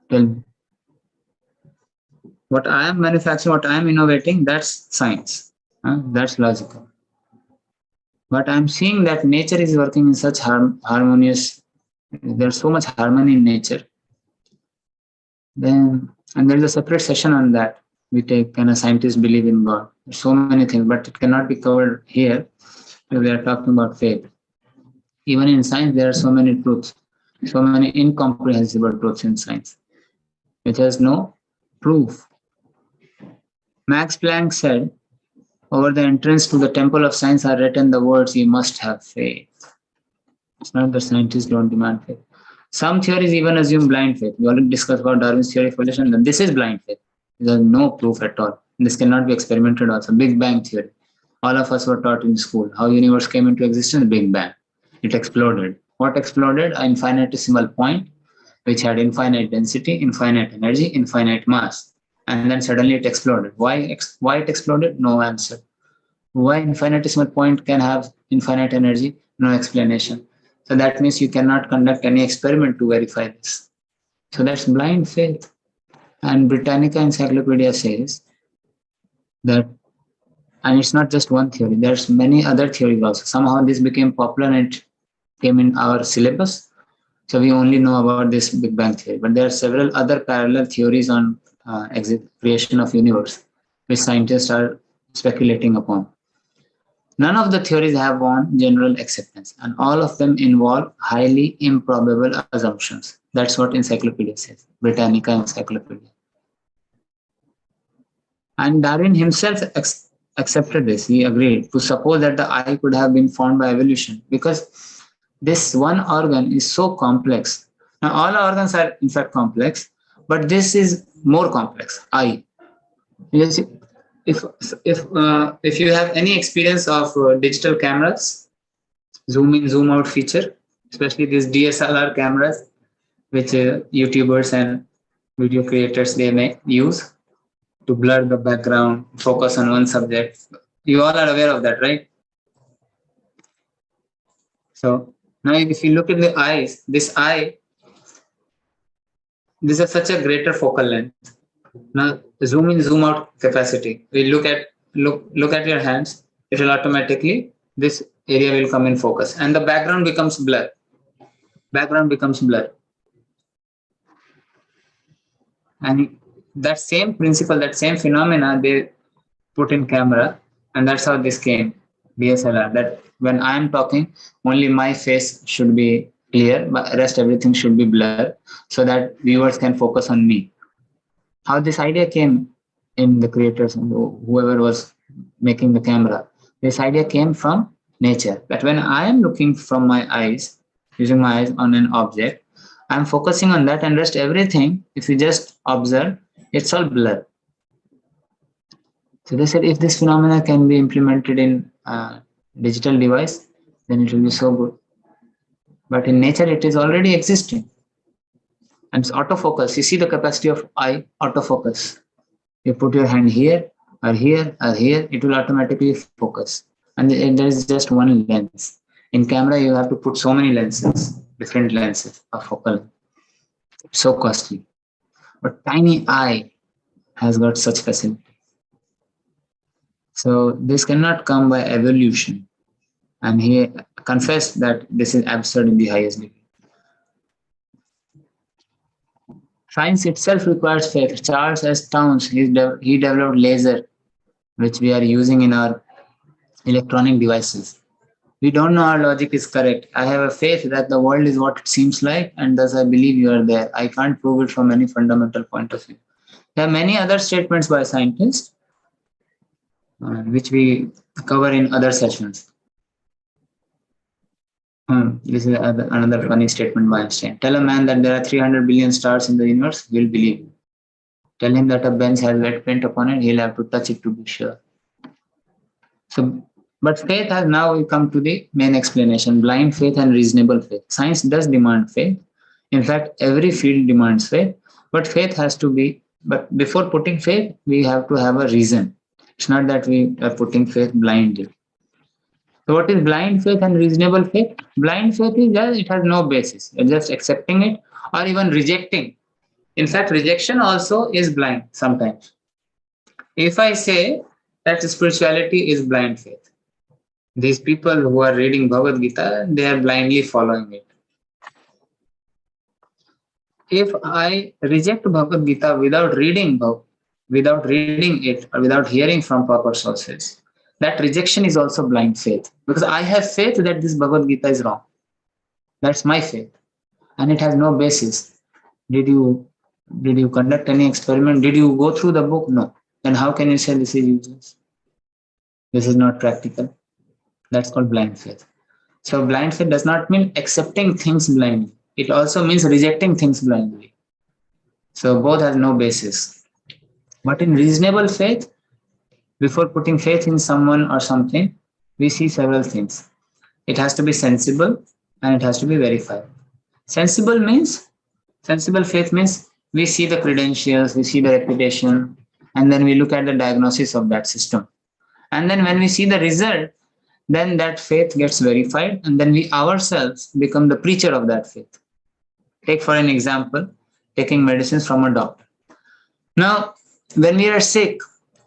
Tell me. What I am manufacturing, what I am innovating, that's science. That's logical. But I'm seeing that nature is working in such harmonious, there's so much harmony in nature. Then, and there's a separate session on that. We take, can a scientist believe in God? There's so many things, but it cannot be covered here. We are talking about faith. Even in science, there are so many truths, so many incomprehensible truths in science, which has no proof. Max Planck said, over the entrance to the temple of science are written the words, you must have faith. It's not that scientists don't demand faith. Some theories even assume blind faith. We already discussed about Darwin's theory of evolution, and this is blind faith. There's no proof at all. This cannot be experimented also. Big Bang theory. All of us were taught in school how universe came into existence, Big Bang. It exploded. What exploded? An infinitesimal point which had infinite density, infinite energy, infinite mass. And then suddenly it exploded. Why it exploded? No answer. Why infinitesimal point can have infinite energy? No explanation. So that means you cannot conduct any experiment to verify this. So that's blind faith. And Britannica Encyclopedia says that, and it's not just one theory, there's many other theories also. Somehow this became popular and it came in our syllabus. So we only know about this Big Bang theory. But there are several other parallel theories on creation of universe, which scientists are speculating upon. None of the theories have won general acceptance, and all of them involve highly improbable assumptions. That's what Encyclopedia says, Britannica Encyclopedia. And Darwin himself accepted this. He agreed to suppose that the eye could have been formed by evolution because this one organ is so complex. Now, all organs are in fact complex, but this is more complex, eye. You see, if you have any experience of digital cameras, zoom in, zoom out feature, especially these DSLR cameras, which YouTubers and video creators they may use to blur the background, focus on one subject. You all are aware of that, right? So now if you look at the eyes, this is such a greater focal length. Now zoom in, zoom out capacity. We look at your hands, it will automatically this area will come in focus and the background becomes blur. Background becomes blur. And that same principle, that same phenomena they put in camera, and that's how this came. DSLR. That when I am talking, only my face should be clear, but rest everything should be blurred, so that viewers can focus on me. How this idea came in the creators and whoever was making the camera. This idea came from nature. That when I am looking from my eyes, using my eyes on an object, I'm focusing on that and rest everything. If you just observe, it's all blur. So they said if this phenomena can be implemented in a digital device, then it will be so good. But in nature, it is already existing. And it's autofocus. You see the capacity of eye, autofocus. You put your hand here or here or here, it will automatically focus. And there is just one lens. In camera, you have to put so many lenses, different lenses of focal. It's so costly. But tiny eye has got such facility. So this cannot come by evolution. And he confessed that this is absurd in the highest degree. Science itself requires faith. Charles S. Towns, he developed laser, which we are using in our electronic devices. We don't know our logic is correct. I have a faith that the world is what it seems like, and thus I believe you are there. I can't prove it from any fundamental point of view. There are many other statements by scientists, which we cover in other sessions. This is another funny statement by Einstein. Tell a man that there are 300 billion stars in the universe, he'll believe. Tell him that a bench has red paint upon it, he'll have to touch it to be sure. So, but faith has now come to the main explanation, blind faith and reasonable faith. Science does demand faith. In fact, every field demands faith, but faith has to be, but before putting faith, we have to have a reason. It's not that we are putting faith blindly. So what is blind faith and reasonable faith? Blind faith is just, it has no basis. You're just accepting it or even rejecting. In fact, rejection also is blind sometimes. If I say that spirituality is blind faith, these people who are reading Bhagavad Gita, they are blindly following it. If I reject Bhagavad Gita without reading it or without hearing from proper sources, that rejection is also blind faith, because I have faith that this Bhagavad Gita is wrong. That's my faith, and it has no basis. Did you conduct any experiment? Did you go through the book? No. Then how can you say this is useless? This is not practical. That's called blind faith. So blind faith does not mean accepting things blindly. It also means rejecting things blindly. So both have no basis. But in reasonable faith, before putting faith in someone or something, we see several things. It has to be sensible and it has to be verified. Sensible faith means we see the credentials, we see the reputation, and then we look at the diagnosis of that system. And then when we see the result, then that faith gets verified, and then we ourselves become the preacher of that faith. Take for an example, taking medicines from a doctor. Now, when we are sick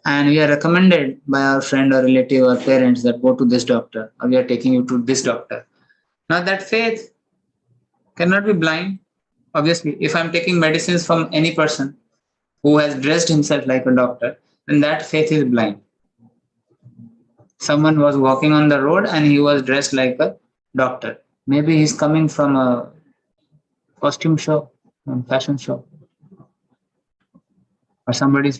and we are recommended by our friend or relative or parents that go to this doctor, or we are taking you to this doctor. Now that faith cannot be blind. Obviously, if I'm taking medicines from any person who has dressed himself like a doctor, then that faith is blind. Someone was walking on the road and he was dressed like a doctor. Maybe he's coming from a costume show, fashion show. Or somebody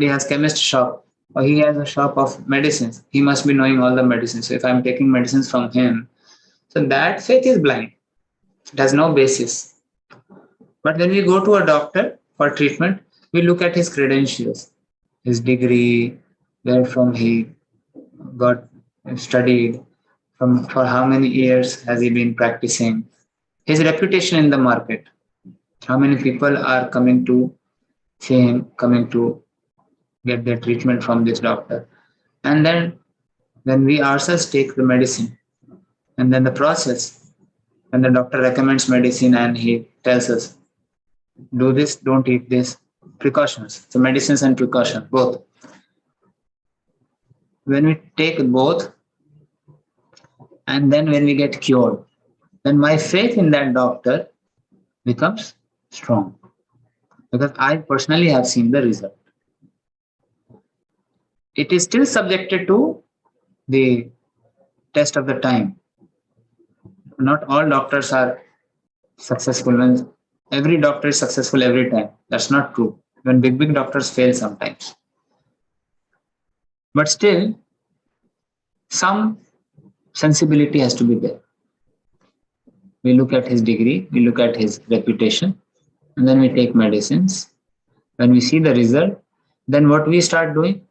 has chemist shop, or he has a shop of medicines. He must be knowing all the medicines. So if I'm taking medicines from him, so that faith is blind. It has no basis. But when we go to a doctor for treatment, we look at his credentials. his degree, where from he got studied, from for how many years has he been practicing, his reputation in the market, how many people are coming to see him, coming to get their treatment from this doctor. And then when we ourselves take the medicine, and then the process, when the doctor recommends medicine and he tells us, do this, don't eat this, precautions. So medicines and precautions, both. When we take both, and then when we get cured, then my faith in that doctor becomes strong because I personally have seen the result. It is still subjected to the test of the time. Not all doctors are successful. When every doctor is successful every time, that's not true. When big doctors fail sometimes, but still some sensibility has to be there. We look at his degree, we look at his reputation, and then we take medicines. When we see the result, then what we start doing,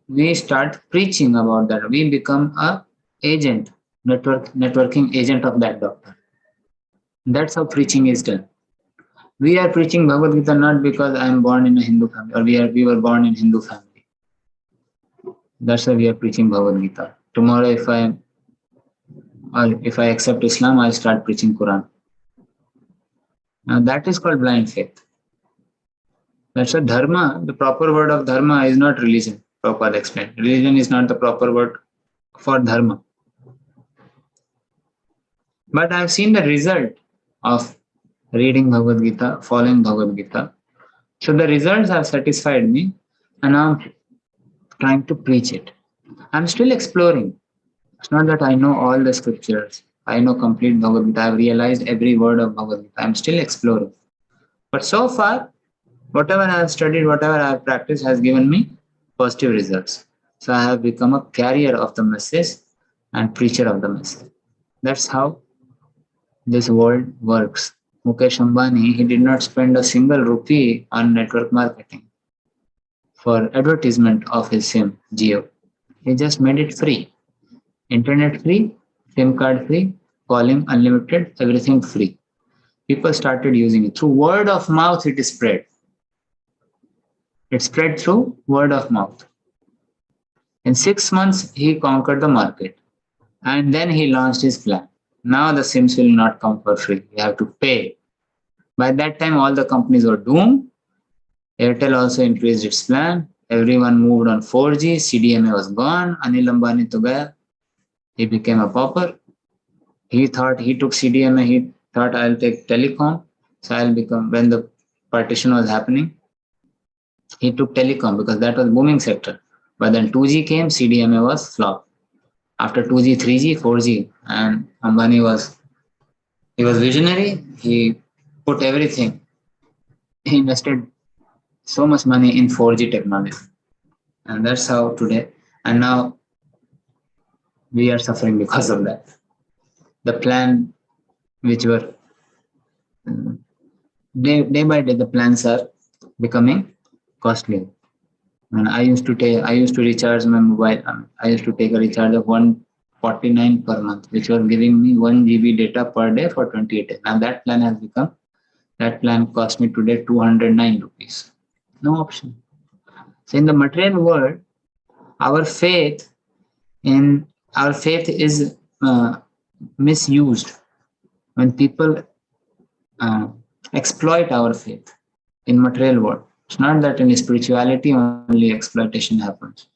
we start preaching about that. We become a agent, networking agent of that doctor. That's how preaching is done. We are preaching Bhagavad Gita not because I am born in a Hindu family or we were born in Hindu family. That's why we are preaching Bhagavad Gita. Tomorrow, if I accept Islam, I'll start preaching Quran. Now that is called blind faith. That's a dharma. The proper word of dharma is not religion. Prabhupada explained. Religion is not the proper word for dharma. But I've seen the result of reading Bhagavad Gita, following Bhagavad Gita. So the results have satisfied me, and I'm trying to preach it. I'm still exploring. It's not that I know all the scriptures. I know complete Bhagavad Gita. I've realized every word of Bhagavad Gita. I'm still exploring. But so far, whatever I have studied, whatever I have practiced has given me positive results. So I have become a carrier of the message and preacher of the message. That's how this world works. Mukesh Ambani, he did not spend a single rupee on network marketing for advertisement of his SIM, Jio. He just made it free. Internet free, SIM card free, calling unlimited, everything free. People started using it. Through word of mouth, it is spread. It spread through word of mouth. In 6 months, he conquered the market. And then he launched his plan. Now the SIMs will not come for free. You have to pay. By that time, all the companies were doomed. Airtel also increased its plan. Everyone moved on 4G. CDMA was gone. Anil Ambani to gaya. He became a pauper. He thought he took CDMA. He thought I'll take telecom. So I'll become, when the partition was happening, he took telecom because that was booming sector. But then 2G came, CDMA was flop. After 2G, 3G, 4G, and Ambani was visionary. He put everything. He invested so much money in 4G technology. And that's how today, and now we are suffering because of that. The plan which were, day by day, the plans are becoming costly. And I used to recharge my mobile. I used to take a recharge of 149 per month, which was giving me 1 GB data per day for 28 days. Now that plan cost me today 209 rupees. No option. So in the material world, our faith is misused when people exploit our faith in material world. It's not that in spirituality only exploitation happens.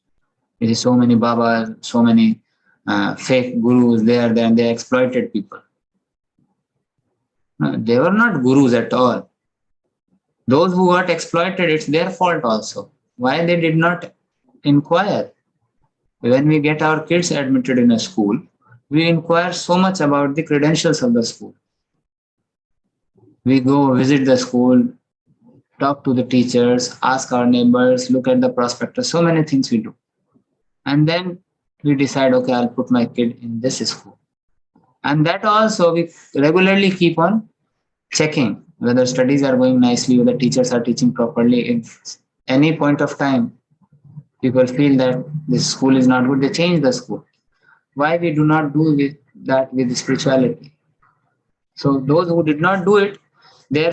There is so many babas, so many fake gurus there, and they exploited people. No, they were not gurus at all. Those who got exploited, it's their fault also. Why they did not inquire? When we get our kids admitted in a school, we inquire so much about the credentials of the school. We go visit the school, talk to the teachers, ask our neighbors, look at the prospectus, so many things we do. And then we decide, okay, I'll put my kid in this school. And that also we regularly keep on checking whether studies are going nicely, whether teachers are teaching properly. If any point of time People feel that this school is not good, they change the school. Why we do not do that with spirituality? So those who did not do it, their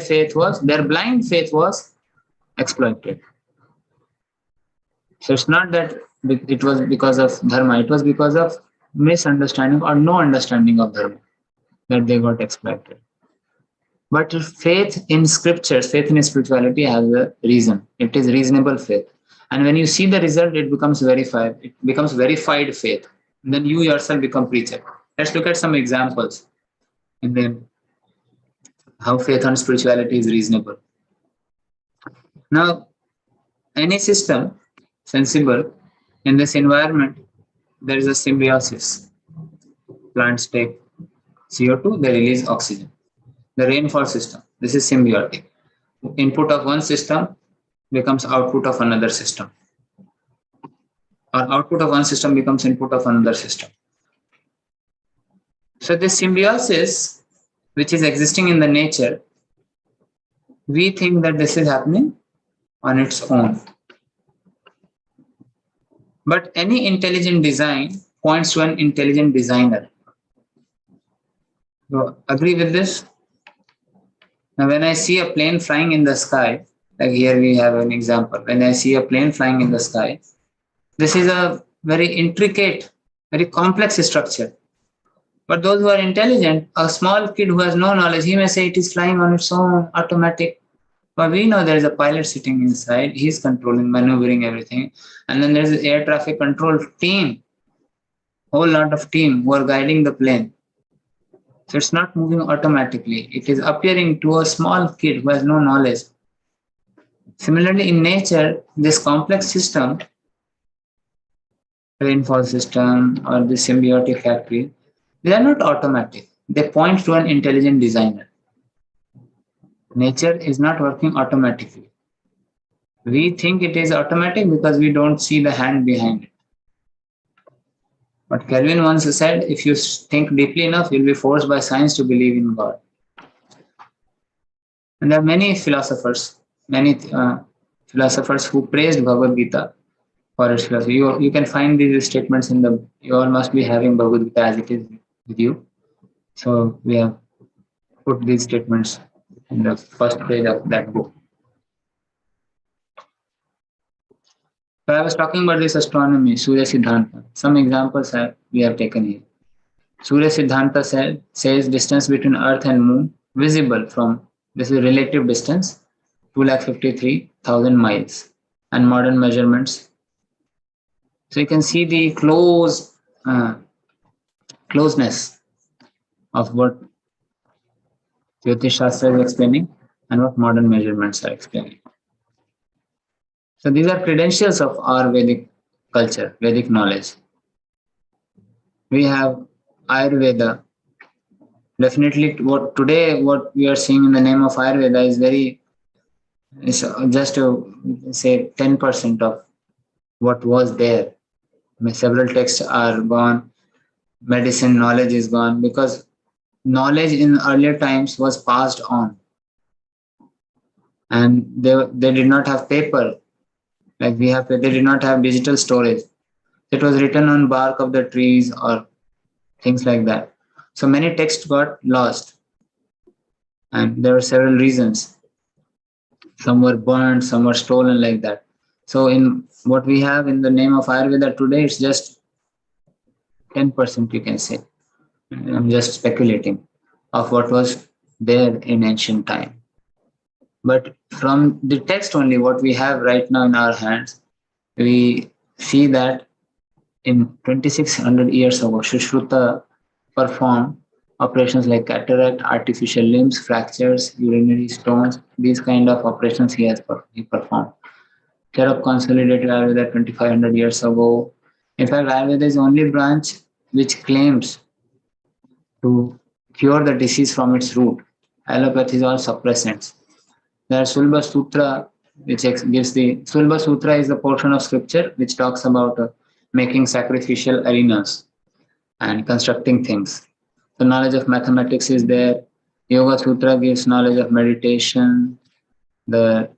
blind faith was exploited. So it's not that it was because of dharma, it was because of misunderstanding or no understanding of dharma that they got exploited. But faith in scriptures, faith in spirituality has a reason. It is reasonable faith. And when you see the result, it becomes verified. It becomes verified faith. Then you yourself become preacher. Let's look at some examples and then how faith on spirituality is reasonable. Now, any system sensible in this environment, there is a symbiosis. Plants take CO2, they release oxygen. The rainfall system, this is symbiotic. Input of one system becomes output of another system, or output of one system becomes input of another system. So this symbiosis, which is existing in the nature, we think that this is happening on its own. But any intelligent design points to an intelligent designer. You agree with this? Now, when I see a plane flying in the sky, like here we have an example. When I see a plane flying in the sky, this is a very intricate, very complex structure. But those who are intelligent, a small kid who has no knowledge, he may say it is flying on its own, automatic. But we know there is a pilot sitting inside. He's controlling, maneuvering everything. And then there's an air traffic control team, whole lot of team who are guiding the plane. So it's not moving automatically. It is appearing to a small kid who has no knowledge. Similarly, in nature, this complex system, rainfall system or the symbiotic factory, they are not automatic. They point to an intelligent designer. Nature is not working automatically. We think it is automatic because we don't see the hand behind it. But Kelvin once said, if you think deeply enough, you'll be forced by science to believe in God. And there are many philosophers who praised Bhagavad Gita for its philosophy. You can find these statements you all must be having Bhagavad Gita as it is with you. So we have put these statements in the first page of that book. So I was talking about this astronomy, Surya Siddhanta. Some examples we have taken here. Surya Siddhanta says distance between Earth and Moon visible from, this is relative distance, 253,000 miles, and modern measurements. So you can see the closeness of what Jyotish Shastra is explaining and what modern measurements are explaining. So these are credentials of our Vedic culture, Vedic knowledge. We have Ayurveda. Definitely what we are seeing in the name of Ayurveda is just say 10% of what was there. Several texts are gone, medicine knowledge is gone, because knowledge in earlier times was passed on. And they did not have paper like we have. They did not have digital storage. It was written on bark of the trees or things like that. So many texts got lost. And there were several reasons. Some were burned, some were stolen like that. So in what we have in the name of Ayurveda today, it's just 10%, you can say. I'm just speculating of what was there in ancient time. But from the text only, what we have right now in our hands, we see that in 2600 years ago, Sushruta performed operations like cataract, artificial limbs, fractures, urinary stones, these kind of operations he performed. Cherub consolidated Ayurveda 2500 years ago. In fact, Ayurveda is the only branch which claims to cure the disease from its root. Allopathy is all suppressants. There's Sulba Sutra, which gives Sulba Sutra is the portion of scripture which talks about making sacrificial arenas and constructing things. The knowledge of mathematics is there. Yoga Sutra gives knowledge of meditation. The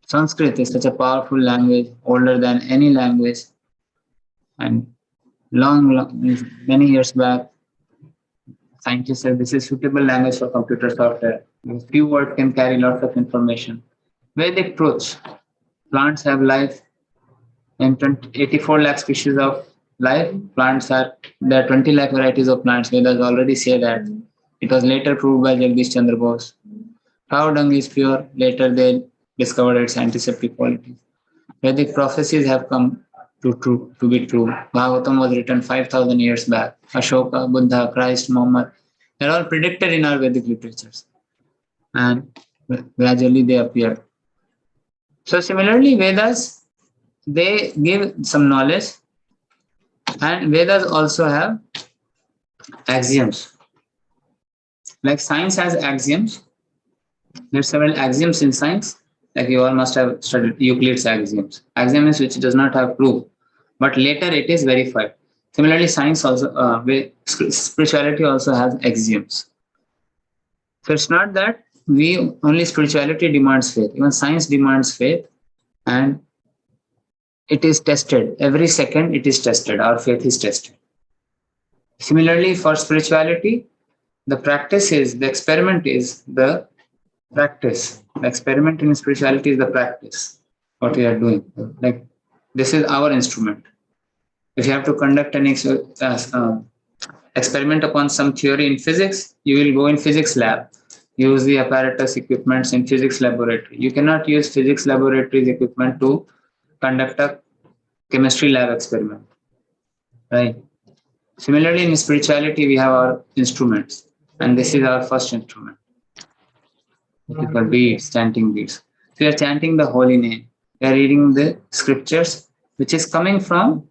Sanskrit is such a powerful language, older than any language, and many years back, scientists said this is suitable language for computer software. Because few words can carry lots of information. Vedic truths. Plants have life in 84 lakh species of life. There are 20 lakh varieties of plants. Vedas already say that. It was later proved by Jagdish Chandra Bose. Cow dung is pure. Later they discovered its antiseptic qualities. Vedic prophecies have come to be true. Bhagavatam was written 5,000 years back. Ashoka, Buddha, Christ, Muhammad, they're all predicted in our Vedic literatures. And gradually they appear. So similarly, Vedas, they give some knowledge, and Vedas also have axioms. Like science has axioms. There's several axioms in science. Like you all must have studied Euclid's axioms. Axiom is which does not have proof, but later it is verified. Similarly, science also, spirituality also has axioms. So it's not that we only spirituality demands faith. Even science demands faith, and it is tested every second. It is tested. Our faith is tested. Similarly, for spirituality, the experiment is the practice. The experiment in spirituality is the practice. What we are doing, like this is our instrument. If you have to conduct an experiment upon some theory in physics, you will go in physics lab, use the apparatus equipments in physics laboratory. You cannot use physics laboratory's equipment to conduct a chemistry lab experiment, right? Similarly, in spirituality, we have our instruments, and this is our first instrument. It is called beads, chanting beads. So we are chanting the holy name. We are reading the scriptures, which is coming from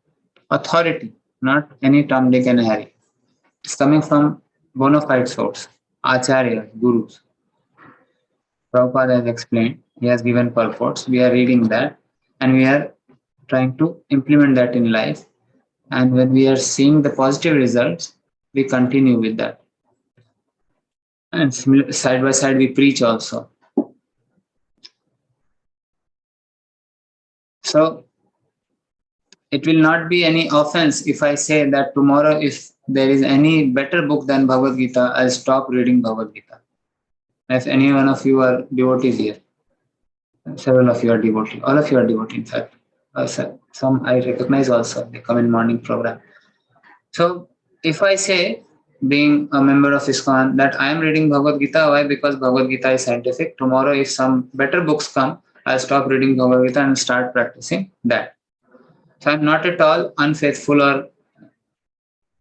authority, not any Tom, Dick, and Harry. It's coming from bona fide source, acharyas, gurus. Prabhupada has explained, he has given purports. We are reading that, and we are trying to implement that in life. And when we are seeing the positive results, we continue with that. And side by side, we preach also. So it will not be any offense if I say that tomorrow, if there is any better book than Bhagavad Gita, I'll stop reading Bhagavad Gita. If any one of you are devotees here, several of you are devotees, all of you are devotees, in fact. Some I recognize also, they come in morning program. So if I say, being a member of ISKCON, that I am reading Bhagavad Gita, why? Because Bhagavad Gita is scientific. Tomorrow, if some better books come, I'll stop reading Bhagavad Gita and start practicing that. So I'm not at all unfaithful or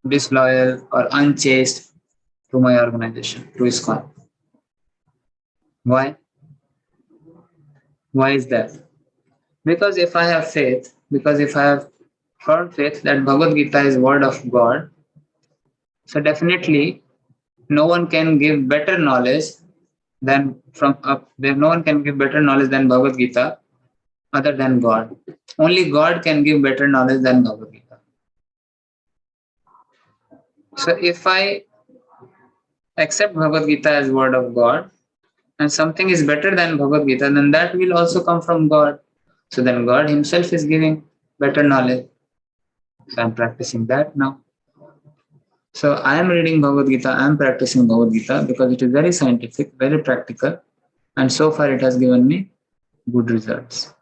disloyal or unchaste to my organization, to ISKCON. Why? Why is that? Because if I have faith, because if I have firm faith that Bhagavad Gita is word of God, so definitely no one can give better knowledge than no one can give better knowledge than Bhagavad Gita other than God. Only God can give better knowledge than Bhagavad Gita. So if I accept Bhagavad Gita as word of God, and something is better than Bhagavad Gita, then that will also come from God. So then God himself is giving better knowledge. So I'm practicing that now. So I am reading Bhagavad Gita, I am practicing Bhagavad Gita because it is very scientific, very practical, and so far it has given me good results.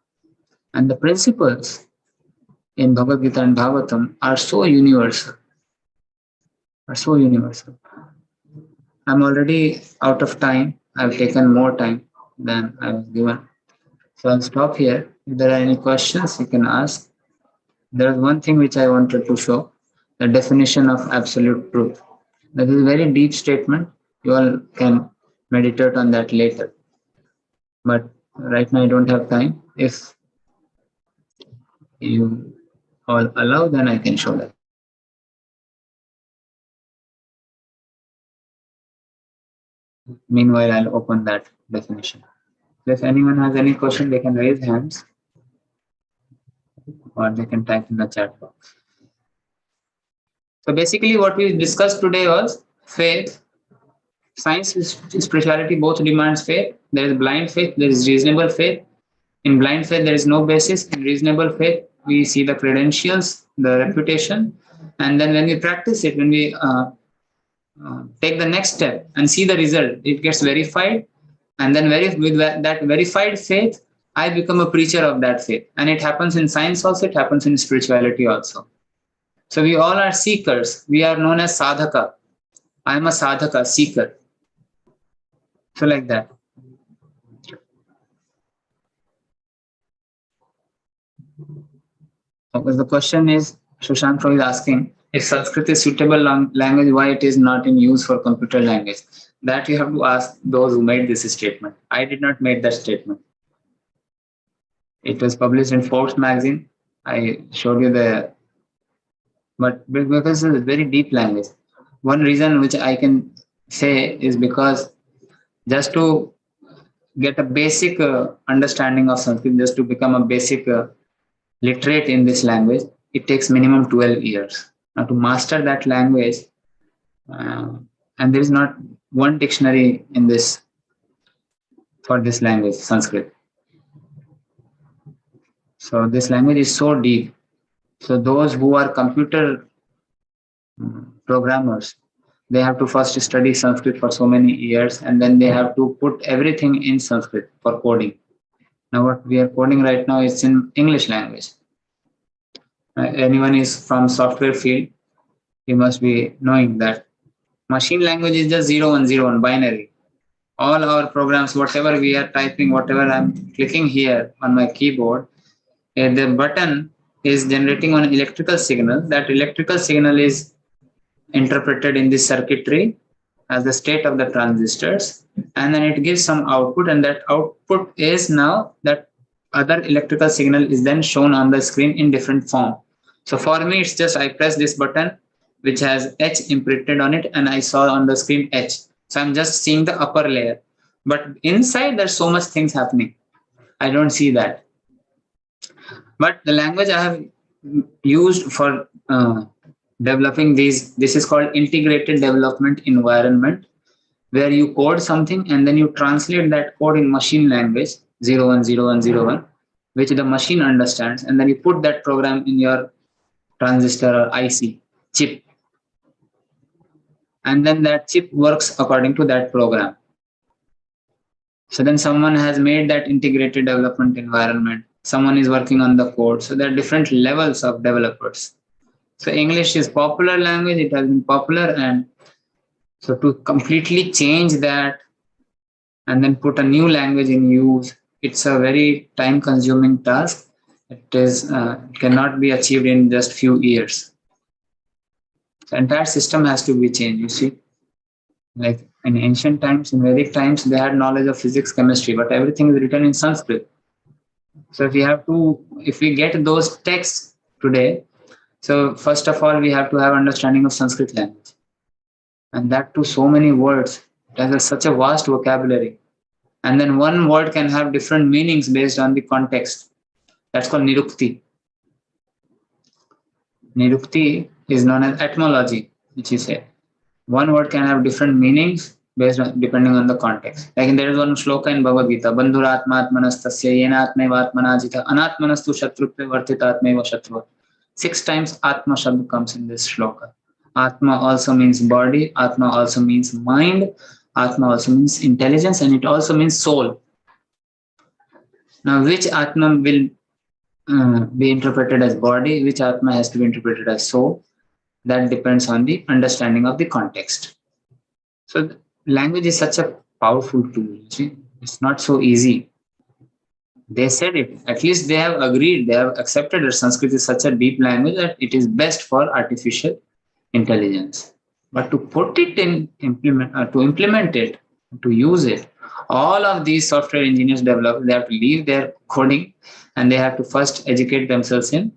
And the principles in Bhagavad Gita and Bhagavatam are so universal. I'm already out of time. I've taken more time than I was given. So I'll stop here. If there are any questions, you can ask. There is one thing which I wanted to show, the definition of absolute truth. That is a very deep statement. You all can meditate on that later. But right now I don't have time. If you all allow, then I can show that. Meanwhile, I'll open that definition. So if anyone has any question, they can raise hands or they can type in the chat box. So basically what we discussed today was faith. Science and spirituality both demands faith. There is blind faith, there is reasonable faith. In blind faith, there is no basis. In reasonable faith, we see the credentials, the reputation, and then when we practice it, when we take the next step and see the result, it gets verified, and then with that verified faith, I become a preacher of that faith. And it happens in science also, it happens in spirituality also. So we all are seekers. We are known as sadhaka. I am a sadhaka, seeker. So like that. Okay, the question is, Sushant is asking, if Sanskrit is suitable language, why it is not in use for computer language? That you have to ask those who made this statement. I did not make that statement. It was published in Forbes magazine. I showed you but because it's a very deep language. One reason which I can say is because just to get a basic understanding of Sanskrit, just to become a basic literate in this language, it takes minimum 12 years. Now to master that language, and there is not one dictionary in this for this language, Sanskrit. So this language is so deep. So those who are computer programmers, they have to first study Sanskrit for so many years, and then they have to put everything in Sanskrit for coding. Now what we are coding right now is in English language. Anyone is from software field, you must be knowing that machine language is just 0101 binary. All our programs, whatever we are typing, whatever I'm clicking here on my keyboard, the button is generating an electrical signal. That electrical signal is interpreted in the circuitry as the state of the transistors, and then it gives some output, and that output is now that other electrical signal is then shown on the screen in different form. So for me, it's just I press this button which has H imprinted on it, and I saw on the screen H. So I'm just seeing the upper layer, but inside there's so much things happening. I don't see that. But the language I have used for developing this is called integrated development environment, where you code something and then you translate that code in machine language 010101, which the machine understands, and then you put that program in your transistor or IC chip, and then that chip works according to that program. So then someone has made that integrated development environment, someone is working on the code. So there are different levels of developers. So English is popular language, it has been popular, and so to completely change that and then put a new language in use, it's a very time consuming task. It cannot be achieved in just few years. The entire system has to be changed, you see. Like in ancient times, in Vedic times, they had knowledge of physics, chemistry, but everything is written in Sanskrit. So if we get those texts today, so first of all, we have to have understanding of Sanskrit language. And that too, so many words. It has such a vast vocabulary. And then one word can have different meanings based on the context. That's called nirukti. Nirukti is known as etymology, which you say. One word can have different meanings depending on the context. Like there is one shloka in Bhagavad Gita, Bandhuratmatmanastasya yenatmevatmanajita anatmanastu shatrupte vartitatmeva shatruva. 6 times Atma Shabd comes in this shloka. Atma also means body, Atma also means mind, Atma also means intelligence, and it also means soul. Now, which Atma will be interpreted as body, which Atma has to be interpreted as soul, that depends on the understanding of the context. So language is such a powerful tool. See? It's not so easy. They said it. At least they have agreed, they have accepted that Sanskrit is such a deep language that it is best for artificial intelligence. But to put it in, to implement it, to use it, all of these software engineers they have to leave their coding and they have to first educate themselves in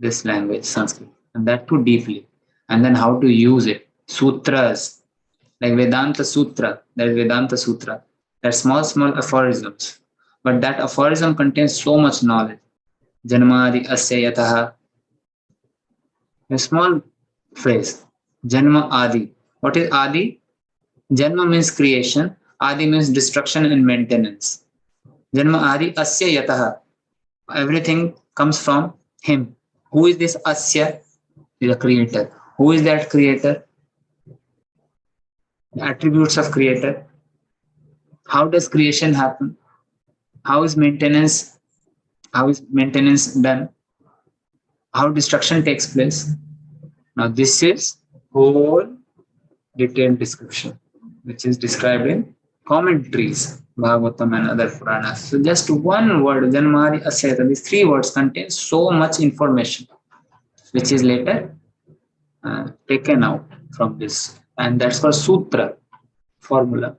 this language, Sanskrit, and that too deeply. And then how to use it. Sutras, like Vedanta Sutra, there is Vedanta Sutra. They're small aphorisms. But that aphorism contains so much knowledge. Janmadi asya yataha. A small phrase. Janma Adi. What is Adi? Janma means creation. Adi means destruction and maintenance. Janma Adi asya yataha. Everything comes from him. Who is this Asya? The creator. Who is that creator? The attributes of creator. How does creation happen? How is maintenance? How is maintenance done? How destruction takes place? Now this is whole detailed description, which is described in commentaries, Bhagavatam and other Puranas. So just one word, Janmari Asyata, these three words contain so much information, which is later taken out from this. And that's called Sutra, formula.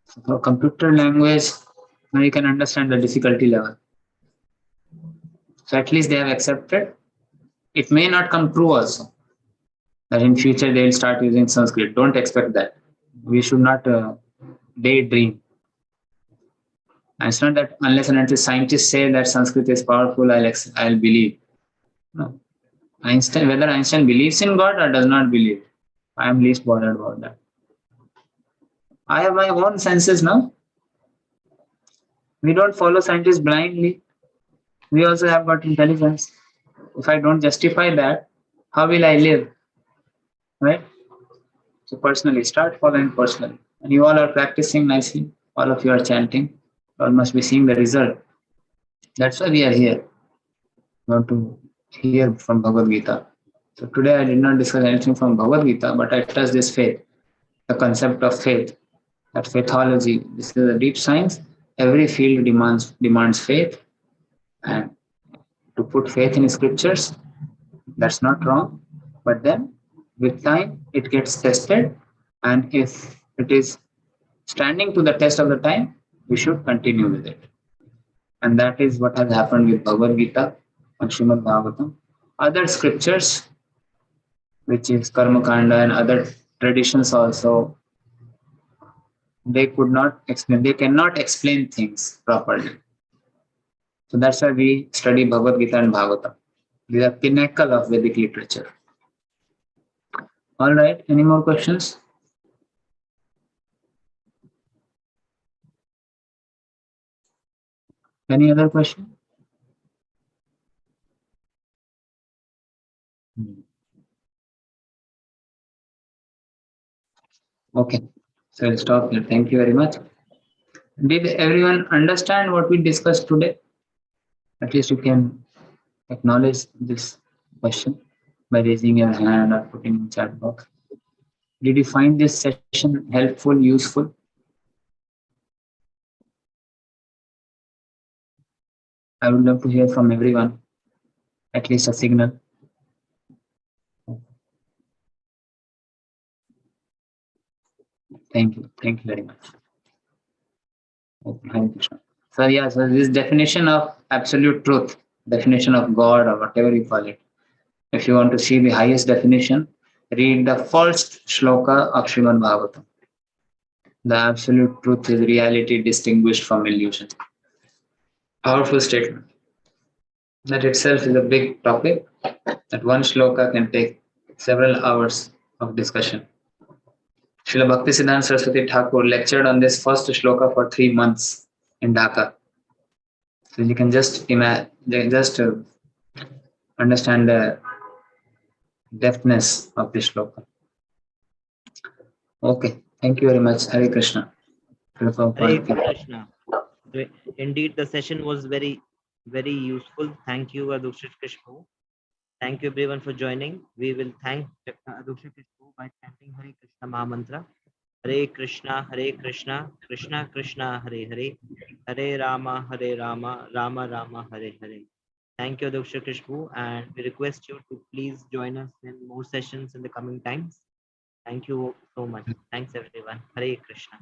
So for computer language, now you can understand the difficulty level. So at least they have accepted. It may not come true also, that in future they will start using Sanskrit. Don't expect that. We should not daydream. And it's not that unless and until scientists say that Sanskrit is powerful, I'll believe. No. Einstein, whether Einstein believes in God or does not believe, I am least bothered about that. I have my own senses now. We don't follow scientists blindly. We also have got intelligence. If I don't justify that, how will I live? Right? So personally, start following personally. And you all are practicing nicely. All of you are chanting. You all must be seeing the result. That's why we are here. We want to hear from Bhagavad Gita. So today I did not discuss anything from Bhagavad Gita, but I touched this faith, the concept of faith, that faithology. This is a deep science. Every field demands faith, and to put faith in scriptures, that's not wrong. But then with time it gets tested, and if it is standing to the test of the time, we should continue with it. And that is what has happened with Bhagavad Gita and Srimad Bhagavatam. Other scriptures, which is Karma Kanda and other traditions also, they could not explain, they cannot explain things properly. So that's why we study Bhagavad Gita and Bhagavatam. These are pinnacle of Vedic literature. All right, any more questions? Any other question? Okay, so I'll stop here. Thank you very much. Did everyone understand what we discussed today? At least you can acknowledge this question by raising your hand or putting in chat box. Did you find this session helpful, useful? I would love to hear from everyone, at least a signal. Thank you. Thank you very much. Hare Krishna. So yeah, so this definition of absolute truth, definition of God or whatever you call it. If you want to see the highest definition, read the first shloka of Srimad Bhagavatam. The absolute truth is reality distinguished from illusion. Powerful statement. That itself is a big topic. That one shloka can take several hours of discussion. Srila Bhaktisiddhanta Saraswati Thakur lectured on this first shloka for 3 months in Dhaka. So you can just imagine, just understand the depthness of this shloka. Okay, thank you very much. Hare Krishna. Hare Krishna. Indeed, the session was very, very useful. Thank you, Adhokshaja Krishna. Thank you everyone for joining. We will thank Adhokshaja Krishna by chanting Hare Krishna Mahamantra. Hare Krishna, Krishna Krishna, Hare Hare, Hare Rama, Rama Rama, Hare Hare. Thank you, Adhokshaja Krishna, and we request you to please join us in more sessions in the coming times. Thank you so much. Thanks everyone. Hare Krishna.